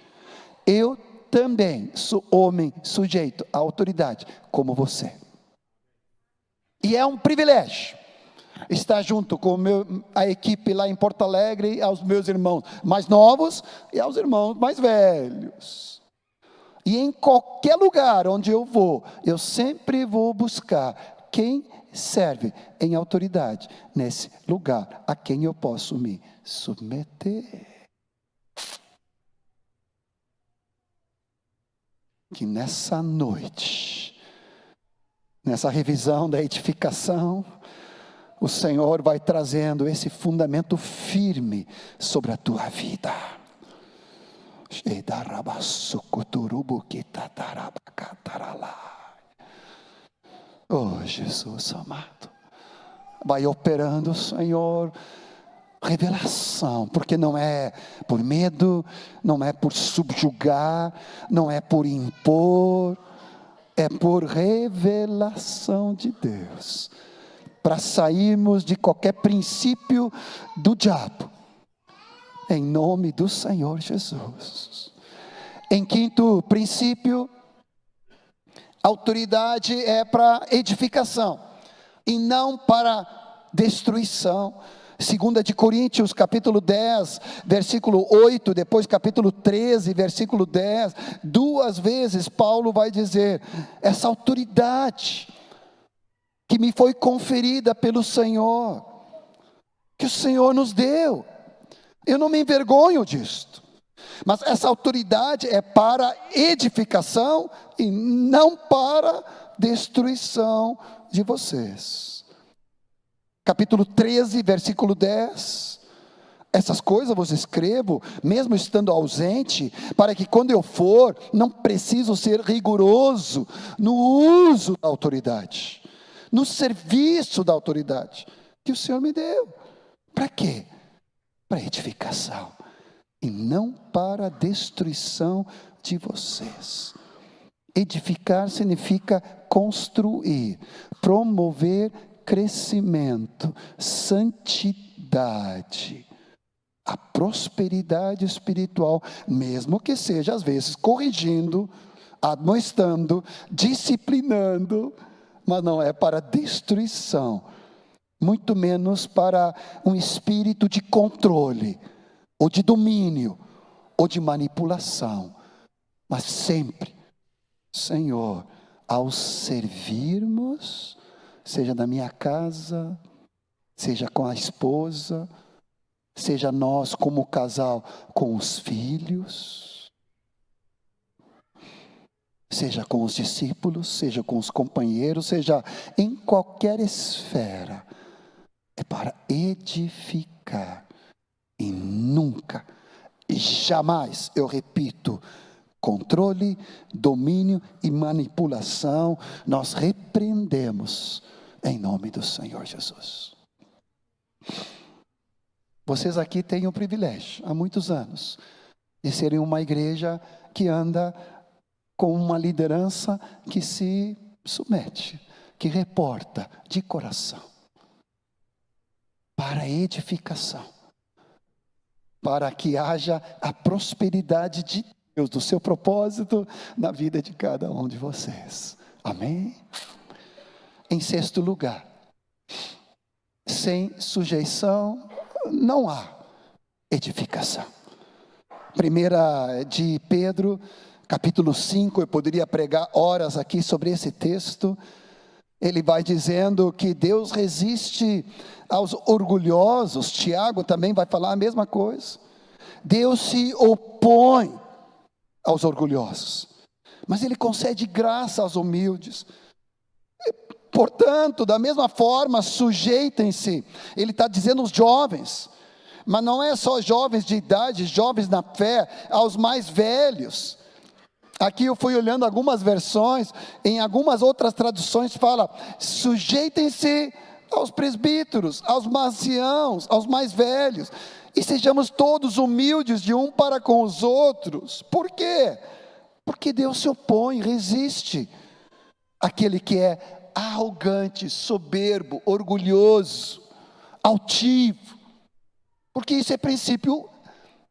A: eu também sou homem sujeito à autoridade como você. E é um privilégio estar junto com a equipe lá em Porto Alegre, aos meus irmãos mais novos e aos irmãos mais velhos. E em qualquer lugar onde eu vou, eu sempre vou buscar quem serve em autoridade nesse lugar, a quem eu posso me submeter. Que nessa noite, nessa revisão da edificação, o Senhor vai trazendo esse fundamento firme sobre a tua vida. Oh, Jesus amado, vai operando, Senhor, revelação, porque não é por medo, não é por subjugar, não é por impor, é por revelação de Deus, para sairmos de qualquer princípio do diabo, em nome do Senhor Jesus. Em quinto princípio, autoridade é para edificação, e não para destruição. 2 de Coríntios, capítulo 10, versículo 8, depois capítulo 13, versículo 10, 2 vezes Paulo vai dizer, essa autoridade que me foi conferida pelo Senhor, que o Senhor nos deu, eu não me envergonho disto, mas essa autoridade é para edificação e não para destruição de vocês. Capítulo 13, versículo 10, essas coisas vos escrevo, mesmo estando ausente, para que quando eu for, não preciso ser rigoroso no uso da autoridade, no serviço da autoridade, que o Senhor me deu. Para quê? Para edificação, e não para destruição de vocês. Edificar significa construir, promover crescimento, santidade, a prosperidade espiritual, mesmo que seja às vezes corrigindo, admoestando, disciplinando, mas não é para destruição, muito menos para um espírito de controle, ou de domínio, ou de manipulação, mas sempre, Senhor, ao servirmos, seja na minha casa, seja com a esposa, seja nós como casal com os filhos, seja com os discípulos, seja com os companheiros, seja em qualquer esfera, é para edificar, e nunca, e jamais, eu repito, controle, domínio e manipulação, nós repreendemos em nome do Senhor Jesus. Vocês aqui têm o privilégio, há muitos anos, de serem uma igreja que anda com uma liderança que se submete, que reporta de coração, para edificação, para que haja a prosperidade de Deus, do seu propósito na vida de cada um de vocês. Amém? Em sexto lugar, sem sujeição não há edificação. Primeira de Pedro, capítulo 5, eu poderia pregar horas aqui sobre esse texto. Ele vai dizendo que Deus resiste aos orgulhosos. Tiago também vai falar a mesma coisa. Deus se opõe aos orgulhosos, mas Ele concede graça aos humildes. Portanto, da mesma forma, sujeitem-se. Ele está dizendo aos jovens, mas não é só jovens de idade, jovens na fé, aos mais velhos. Aqui eu fui olhando algumas versões, em algumas outras traduções fala, sujeitem-se aos presbíteros, aos anciãos, aos mais velhos, e sejamos todos humildes de um para com os outros. Por quê? Porque Deus se opõe, resiste àquele que é arrogante, soberbo, orgulhoso, altivo, porque isso é princípio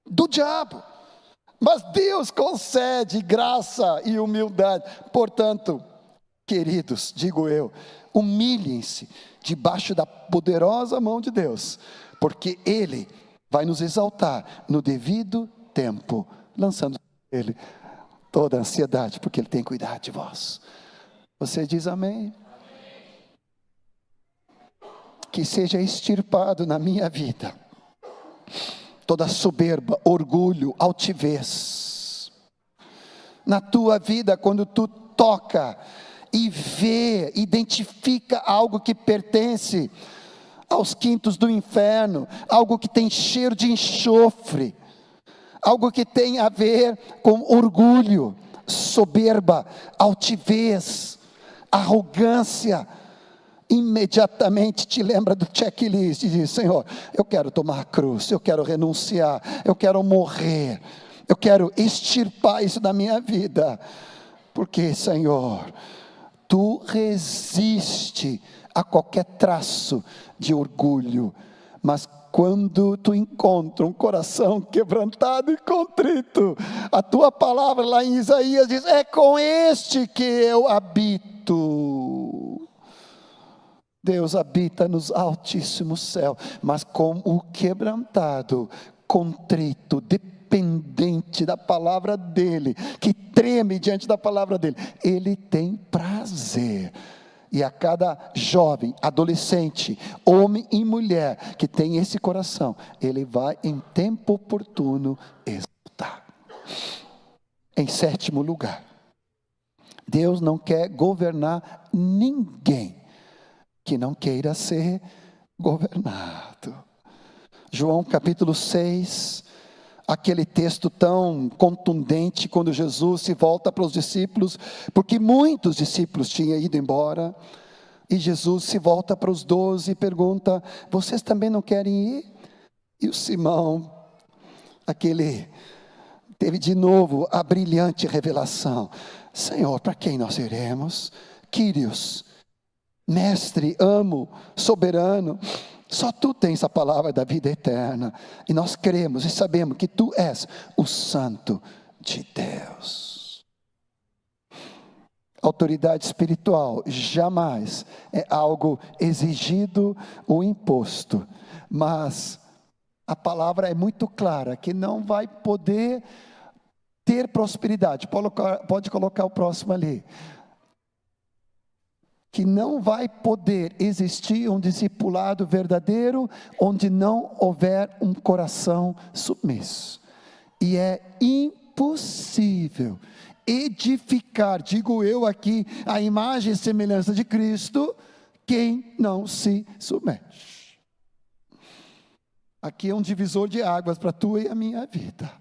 A: do diabo. Mas Deus concede graça e humildade. Portanto, queridos, digo eu, humilhem-se debaixo da poderosa mão de Deus, porque Ele vai nos exaltar no devido tempo, lançando Ele toda a ansiedade, porque Ele tem cuidado de vós. Você diz amém? Que seja extirpado na minha vida toda soberba, orgulho, altivez. Na tua vida, quando tu toca e vê, identifica algo que pertence aos quintos do inferno, algo que tem cheiro de enxofre, algo que tem a ver com orgulho, soberba, altivez, arrogância, imediatamente te lembra do checklist e diz, Senhor, eu quero tomar a cruz, eu quero renunciar, eu quero morrer, eu quero extirpar isso da minha vida, porque Senhor, Tu resiste a qualquer traço de orgulho, mas quando Tu encontra um coração quebrantado e contrito, a Tua palavra lá em Isaías diz, é com este que eu habito. Deus habita nos altíssimos céus, mas com o quebrantado, contrito, dependente da palavra dEle, que treme diante da palavra dEle, Ele tem prazer. E a cada jovem, adolescente, homem e mulher, que tem esse coração, Ele vai em tempo oportuno exaltar. Em sétimo lugar, Deus não quer governar ninguém que não queira ser governado. João capítulo 6, aquele texto tão contundente, quando Jesus se volta para os discípulos, porque muitos discípulos tinham ido embora, e Jesus se volta para os 12 e pergunta, vocês também não querem ir? E o Simão, aquele, teve de novo a brilhante revelação, Senhor, para quem nós iremos? Quírios, Mestre, amo, soberano, só Tu tens a palavra da vida eterna, e nós cremos e sabemos que Tu és o Santo de Deus. Autoridade espiritual jamais é algo exigido ou imposto, mas a palavra é muito clara, que não vai poder ter prosperidade, pode colocar o próximo ali, que não vai poder existir um discipulado verdadeiro, onde não houver um coração submisso, e é impossível edificar, digo eu aqui, a imagem e semelhança de Cristo, quem não se submete. Aqui é um divisor de águas para a tua e a minha vida.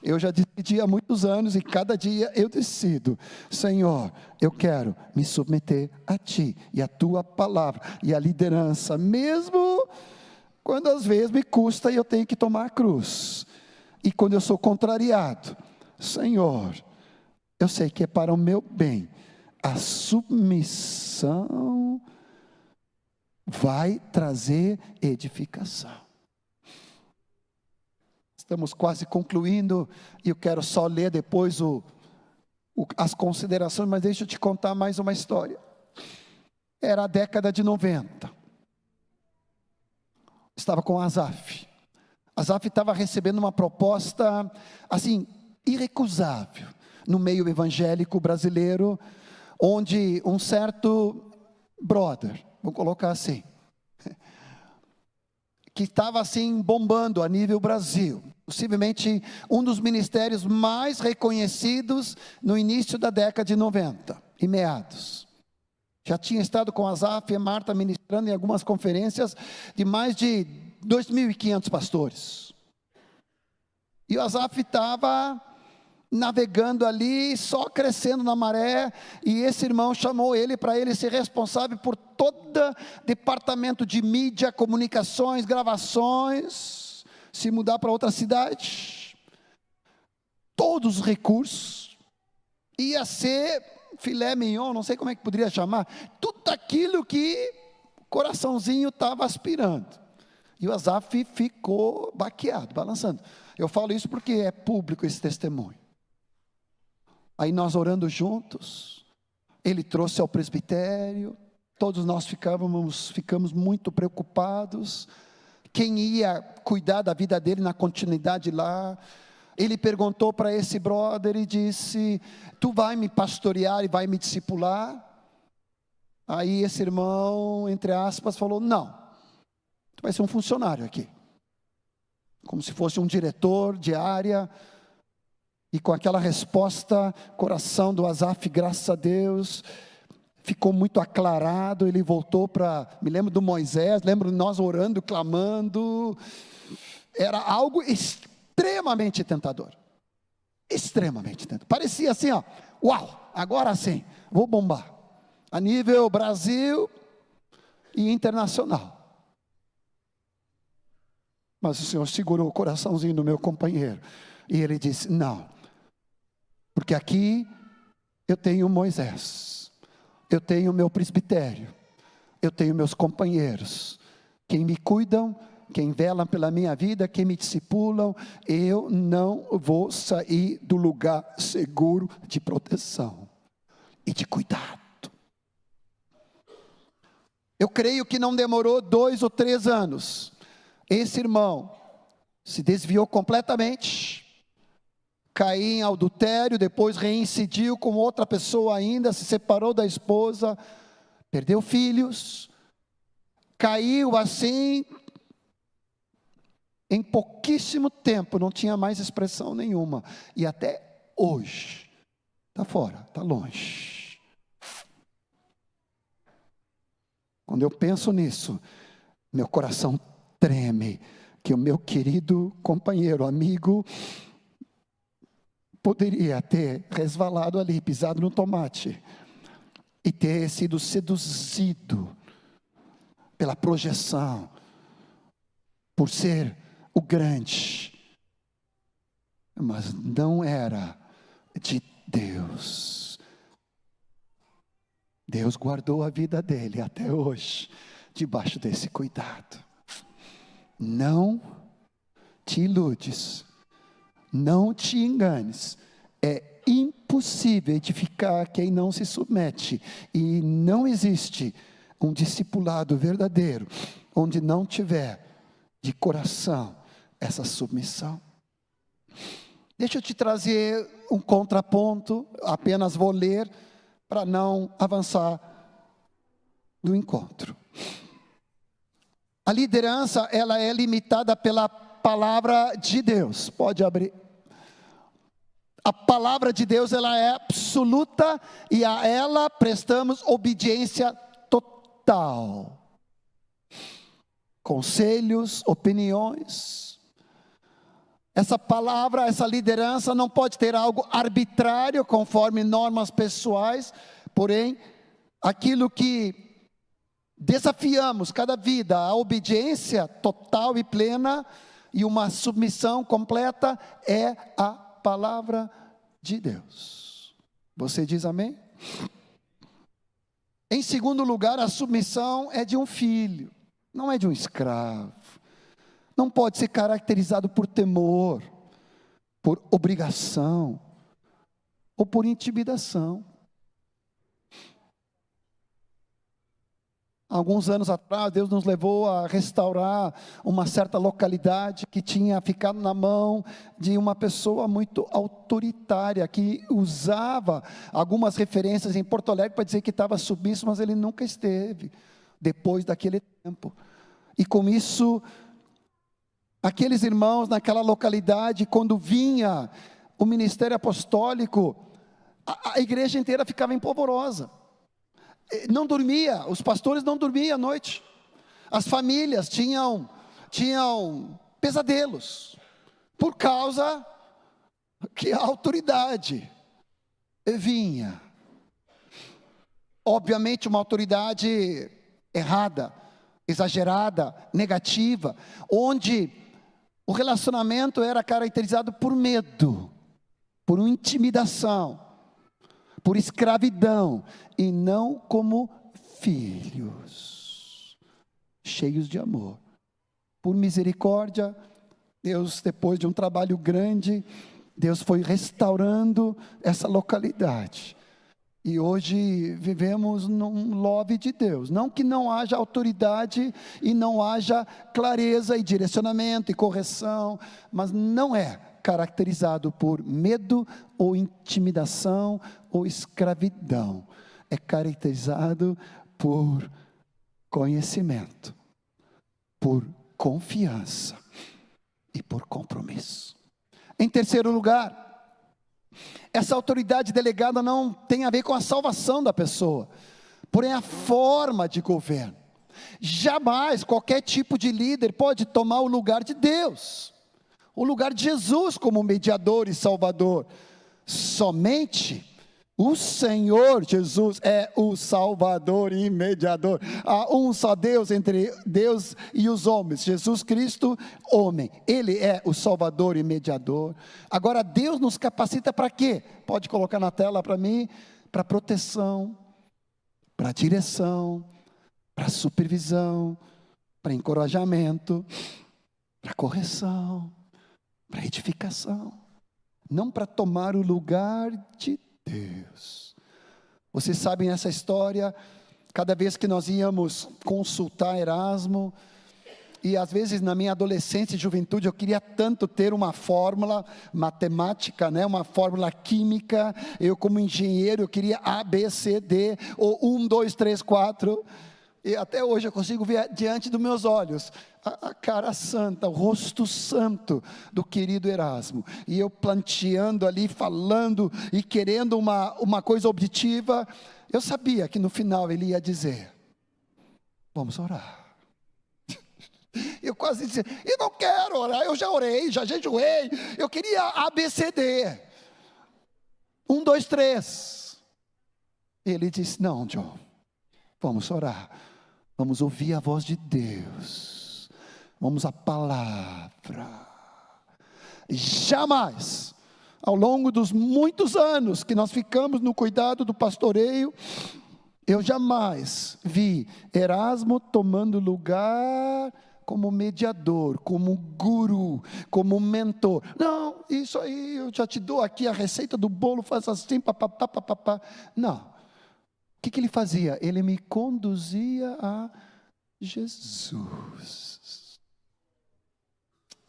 A: Eu já decidi há muitos anos, e cada dia eu decido, Senhor, eu quero me submeter a Ti, e a Tua palavra, e a liderança, mesmo quando às vezes me custa e eu tenho que tomar a cruz, e quando eu sou contrariado, Senhor, eu sei que é para o meu bem, a submissão vai trazer edificação. Estamos quase concluindo, e eu quero só ler depois as considerações, mas deixa eu te contar mais uma história. Era a década de 90. Estava com Asaf. Asaf estava recebendo uma proposta, assim, irrecusável, no meio evangélico brasileiro, onde um certo brother, vou colocar assim, que estava assim bombando a nível Brasil, possivelmente um dos ministérios mais reconhecidos no início da década de 90, em meados. Já tinha estado com Asaf e Marta ministrando em algumas conferências de mais de 2.500 pastores. E o Asaf estava navegando ali, só crescendo na maré, e esse irmão chamou ele para ele ser responsável por todo departamento de mídia, comunicações, gravações, se mudar para outra cidade, todos os recursos, ia ser filé mignon, não sei como é que poderia chamar, tudo aquilo que o coraçãozinho estava aspirando. E o Asaf ficou baqueado, balançando. Eu falo isso porque é público esse testemunho. Aí nós orando juntos, ele trouxe ao presbitério, todos nós ficamos muito preocupados, quem ia cuidar da vida dele na continuidade lá. Ele perguntou para esse brother e disse: tu vai me pastorear e vai me discipular? Aí esse irmão, entre aspas, falou: não, tu vai ser um funcionário aqui, como se fosse um diretor de área. E com aquela resposta, coração do Asaf, graças a Deus, ficou muito aclarado. Ele voltou para, me lembro do Moisés, lembro de nós orando, clamando. Era algo extremamente tentador. Extremamente tentador. Parecia assim, ó, uau, agora sim, vou bombar. A nível Brasil e internacional. Mas o Senhor segurou o coraçãozinho do meu companheiro. E ele disse: não. Porque aqui eu tenho Moisés, eu tenho meu presbitério, eu tenho meus companheiros, quem me cuidam, quem velam pela minha vida, quem me discipulam. Eu não vou sair do lugar seguro de proteção e de cuidado. Eu creio que não demorou 2 ou 3 anos, esse irmão se desviou completamente, caiu em adultério, depois reincidiu com outra pessoa ainda, se separou da esposa, perdeu filhos, caiu assim, em pouquíssimo tempo, não tinha mais expressão nenhuma, e até hoje, está fora, está longe. Quando eu penso nisso, meu coração treme, que o meu querido companheiro, amigo, poderia ter resvalado ali, pisado no tomate, e ter sido seduzido pela projeção, por ser o grande, mas não era de Deus. Deus guardou a vida dele até hoje, debaixo desse cuidado. Não te iludes, não te enganes, é impossível edificar quem não se submete, e não existe um discipulado verdadeiro, onde não tiver de coração essa submissão. Deixa eu te trazer um contraponto, apenas vou ler, para não avançar do encontro. A liderança, ela é limitada pela palavra de Deus. Pode abrir. A palavra de Deus, ela é absoluta, e a ela prestamos obediência total. Conselhos, opiniões. Essa palavra, essa liderança não pode ter algo arbitrário, conforme normas pessoais, porém, aquilo que desafiamos cada vida, a obediência total e plena, e uma submissão completa, é a palavra de Deus. Você diz amém? Em segundo lugar, a submissão é de um filho, não é de um escravo. Não pode ser caracterizado por temor, por obrigação, ou por intimidação. Alguns anos atrás, Deus nos levou a restaurar uma certa localidade que tinha ficado na mão de uma pessoa muito autoritária, que usava algumas referências em Porto Alegre para dizer que estava submisso, mas ele nunca esteve, depois daquele tempo. E com isso, aqueles irmãos naquela localidade, quando vinha o ministério apostólico, a igreja inteira ficava empolvorosa. Não dormia, os pastores não dormiam à noite, as famílias tinham pesadelos, por causa que a autoridade vinha, obviamente uma autoridade errada, exagerada, negativa, onde o relacionamento era caracterizado por medo, por uma intimidação, por escravidão, e não como filhos, cheios de amor. Por misericórdia, Deus, depois de um trabalho grande, Deus foi restaurando essa localidade. E hoje vivemos num love de Deus. Não que não haja autoridade e não haja clareza e direcionamento e correção, mas não é caracterizado por medo ou intimidação ou escravidão. É caracterizado por conhecimento, por confiança e por compromisso. Em terceiro lugar, essa autoridade delegada não tem a ver com a salvação da pessoa, porém a forma de governo. Jamais qualquer tipo de líder pode tomar o lugar de Deus, o lugar de Jesus como mediador e salvador. Somente o Senhor Jesus é o salvador e mediador. Há um só Deus entre Deus e os homens, Jesus Cristo, homem. Ele é o salvador e mediador. Agora Deus nos capacita para quê? Pode colocar na tela para mim. Para proteção, para direção, para supervisão, para encorajamento, para correção, para edificação, não para tomar o lugar de Deus. Vocês sabem essa história, cada vez que nós íamos consultar Erasmo, e às vezes na minha adolescência e juventude eu queria tanto ter uma fórmula matemática, uma fórmula química, eu como engenheiro eu queria A, B, C, D, ou 1, 2, 3, 4, e até hoje eu consigo ver diante dos meus olhos a cara santa, o rosto santo do querido Erasmo, e eu planteando ali, falando e querendo uma coisa objetiva. Eu sabia que no final ele ia dizer: vamos orar. Eu quase disse: eu não quero orar, eu já orei, já jejuei, eu queria ABCD, 1, 2, 3. Ele disse: não, John, vamos orar, vamos ouvir a voz de Deus, vamos à palavra. Jamais, ao longo dos muitos anos que nós ficamos no cuidado do pastoreio, eu jamais vi Erasmo tomando lugar como mediador, como guru, como mentor. Não, isso aí eu já te dou aqui a receita do bolo, faz assim, papapá, papapá. Não. O que ele fazia? Ele me conduzia a Jesus.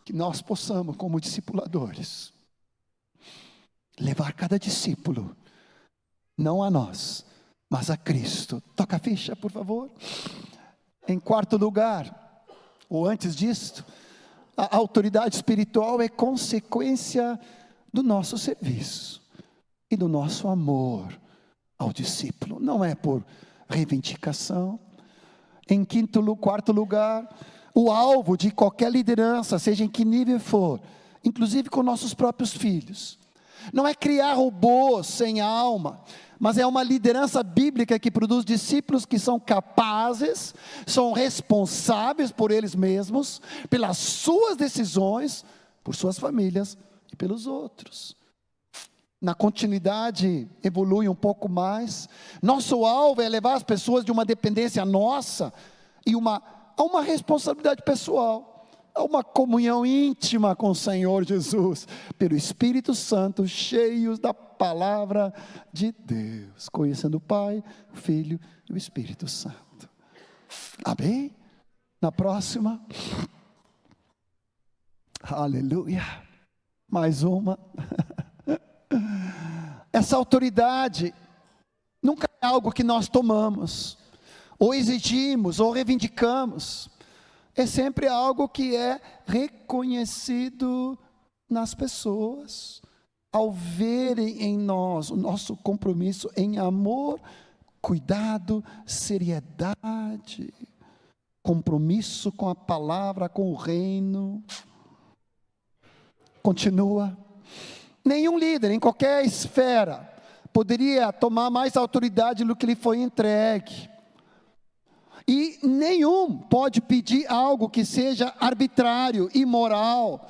A: Que nós possamos, como discipuladores, levar cada discípulo, não a nós, mas a Cristo. Toca a ficha, por favor. Em quarto lugar, ou antes disto, a autoridade espiritual é consequência do nosso serviço e do nosso amor ao discípulo, não é por reivindicação. Em quarto lugar, o alvo de qualquer liderança, seja em que nível for, inclusive com nossos próprios filhos, não é criar robôs sem alma, mas é uma liderança bíblica que produz discípulos que são capazes, são responsáveis por eles mesmos, pelas suas decisões, por suas famílias e pelos outros. Na continuidade, evolui um pouco mais. Nosso alvo é levar as pessoas de uma dependência nossa a uma responsabilidade pessoal, a uma comunhão íntima com o Senhor Jesus, pelo Espírito Santo, cheios da palavra de Deus, conhecendo o Pai, o Filho e o Espírito Santo. Amém? Na próxima. Aleluia. Mais uma. Essa autoridade nunca é algo que nós tomamos, ou exigimos, ou reivindicamos. É sempre algo que é reconhecido nas pessoas, ao verem em nós o nosso compromisso em amor, cuidado, seriedade, compromisso com a palavra, com o reino. Continua. Nenhum líder, em qualquer esfera, poderia tomar mais autoridade do que lhe foi entregue. E nenhum pode pedir algo que seja arbitrário, imoral,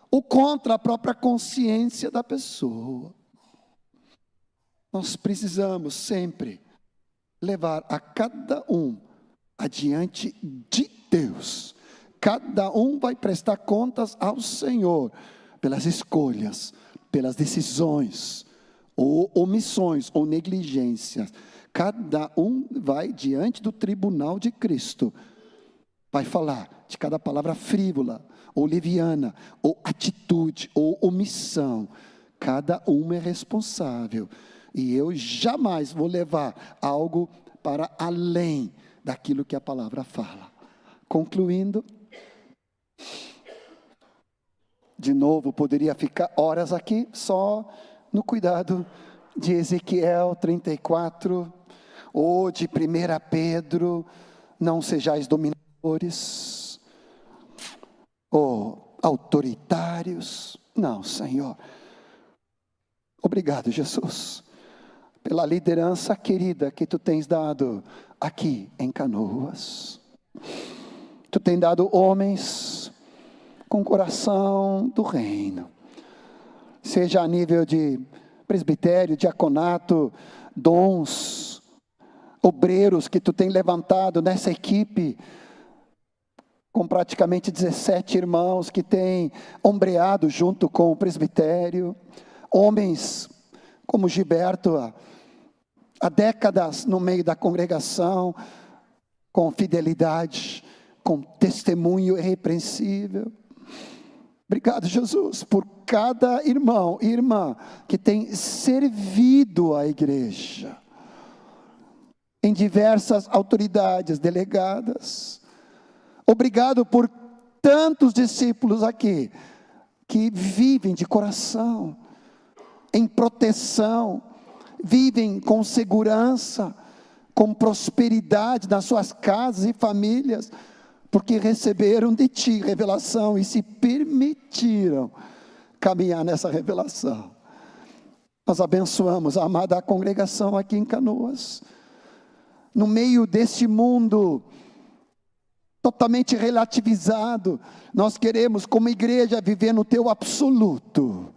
A: ou contra a própria consciência da pessoa. Nós precisamos sempre levar a cada um adiante de Deus. Cada um vai prestar contas ao Senhor pelas escolhas, pelas decisões, ou omissões, ou negligências. Cada um vai diante do tribunal de Cristo, vai falar de cada palavra frívola, ou leviana, ou atitude, ou omissão. Cada um é responsável, e eu jamais vou levar algo para além daquilo que a palavra fala. Concluindo, de novo, poderia ficar horas aqui, só no cuidado de Ezequiel 34, ou de 1 Pedro, não sejais dominadores, ou autoritários. Não, Senhor. Obrigado, Jesus, pela liderança querida que Tu tens dado aqui em Canoas. Tu tens dado homens com coração do reino, seja a nível de presbitério, diaconato, dons, obreiros que Tu tens levantado nessa equipe, com praticamente 17 irmãos que têm ombreado junto com o presbitério, homens como Gilberto, há décadas no meio da congregação, com fidelidade, com testemunho irrepreensível. Obrigado, Jesus, por cada irmão e irmã que tem servido a igreja, em diversas autoridades delegadas. Obrigado por tantos discípulos aqui, que vivem de coração, em proteção, vivem com segurança, com prosperidade nas suas casas e famílias, porque receberam de Ti revelação e se permitiram caminhar nessa revelação. Nós abençoamos a amada congregação aqui em Canoas, no meio deste mundo totalmente relativizado. Nós queremos, como igreja, viver no Teu absoluto,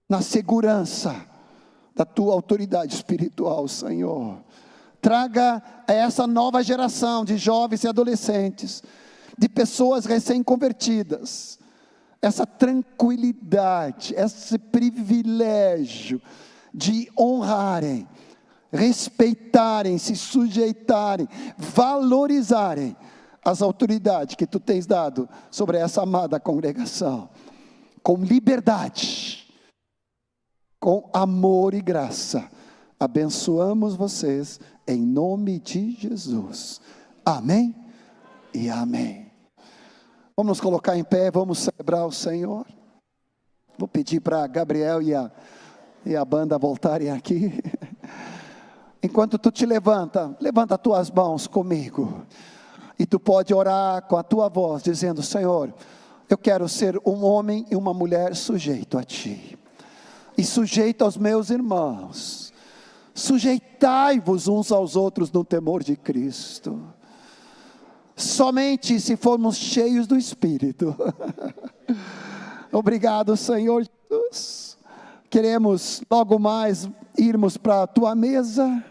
A: na segurança da Tua autoridade espiritual, Senhor. Traga a essa nova geração de jovens e adolescentes, de pessoas recém-convertidas, essa tranquilidade, esse privilégio de honrarem, respeitarem, se sujeitarem, valorizarem as autoridades que Tu tens dado sobre essa amada congregação, com liberdade, com amor e graça. Abençoamos vocês em nome de Jesus. Amém e amém. Vamos nos colocar em pé, vamos celebrar o Senhor. Vou pedir para Gabriel e a banda voltarem aqui. Enquanto tu te levanta as tuas mãos comigo, e tu pode orar com a tua voz, dizendo: Senhor, eu quero ser um homem e uma mulher sujeito a Ti, e sujeito aos meus irmãos. Sujeitai-vos uns aos outros no temor de Cristo, somente se formos cheios do Espírito. Obrigado, Senhor Jesus. Queremos logo mais irmos para a Tua mesa.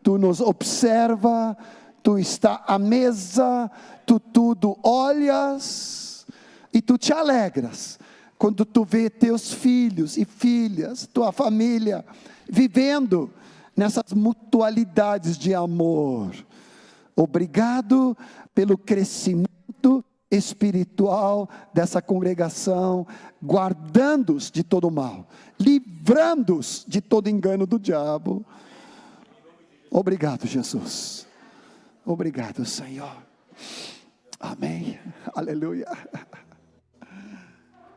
A: Tu nos observa, Tu está à mesa, Tu tudo olhas, e Tu te alegras quando Tu vê Teus filhos e filhas, Tua família, vivendo nessas mutualidades de amor. Obrigado pelo crescimento espiritual dessa congregação, guardando-os de todo mal, livrando-os de todo engano do diabo. Obrigado, Jesus. Obrigado, Senhor. Amém. Aleluia.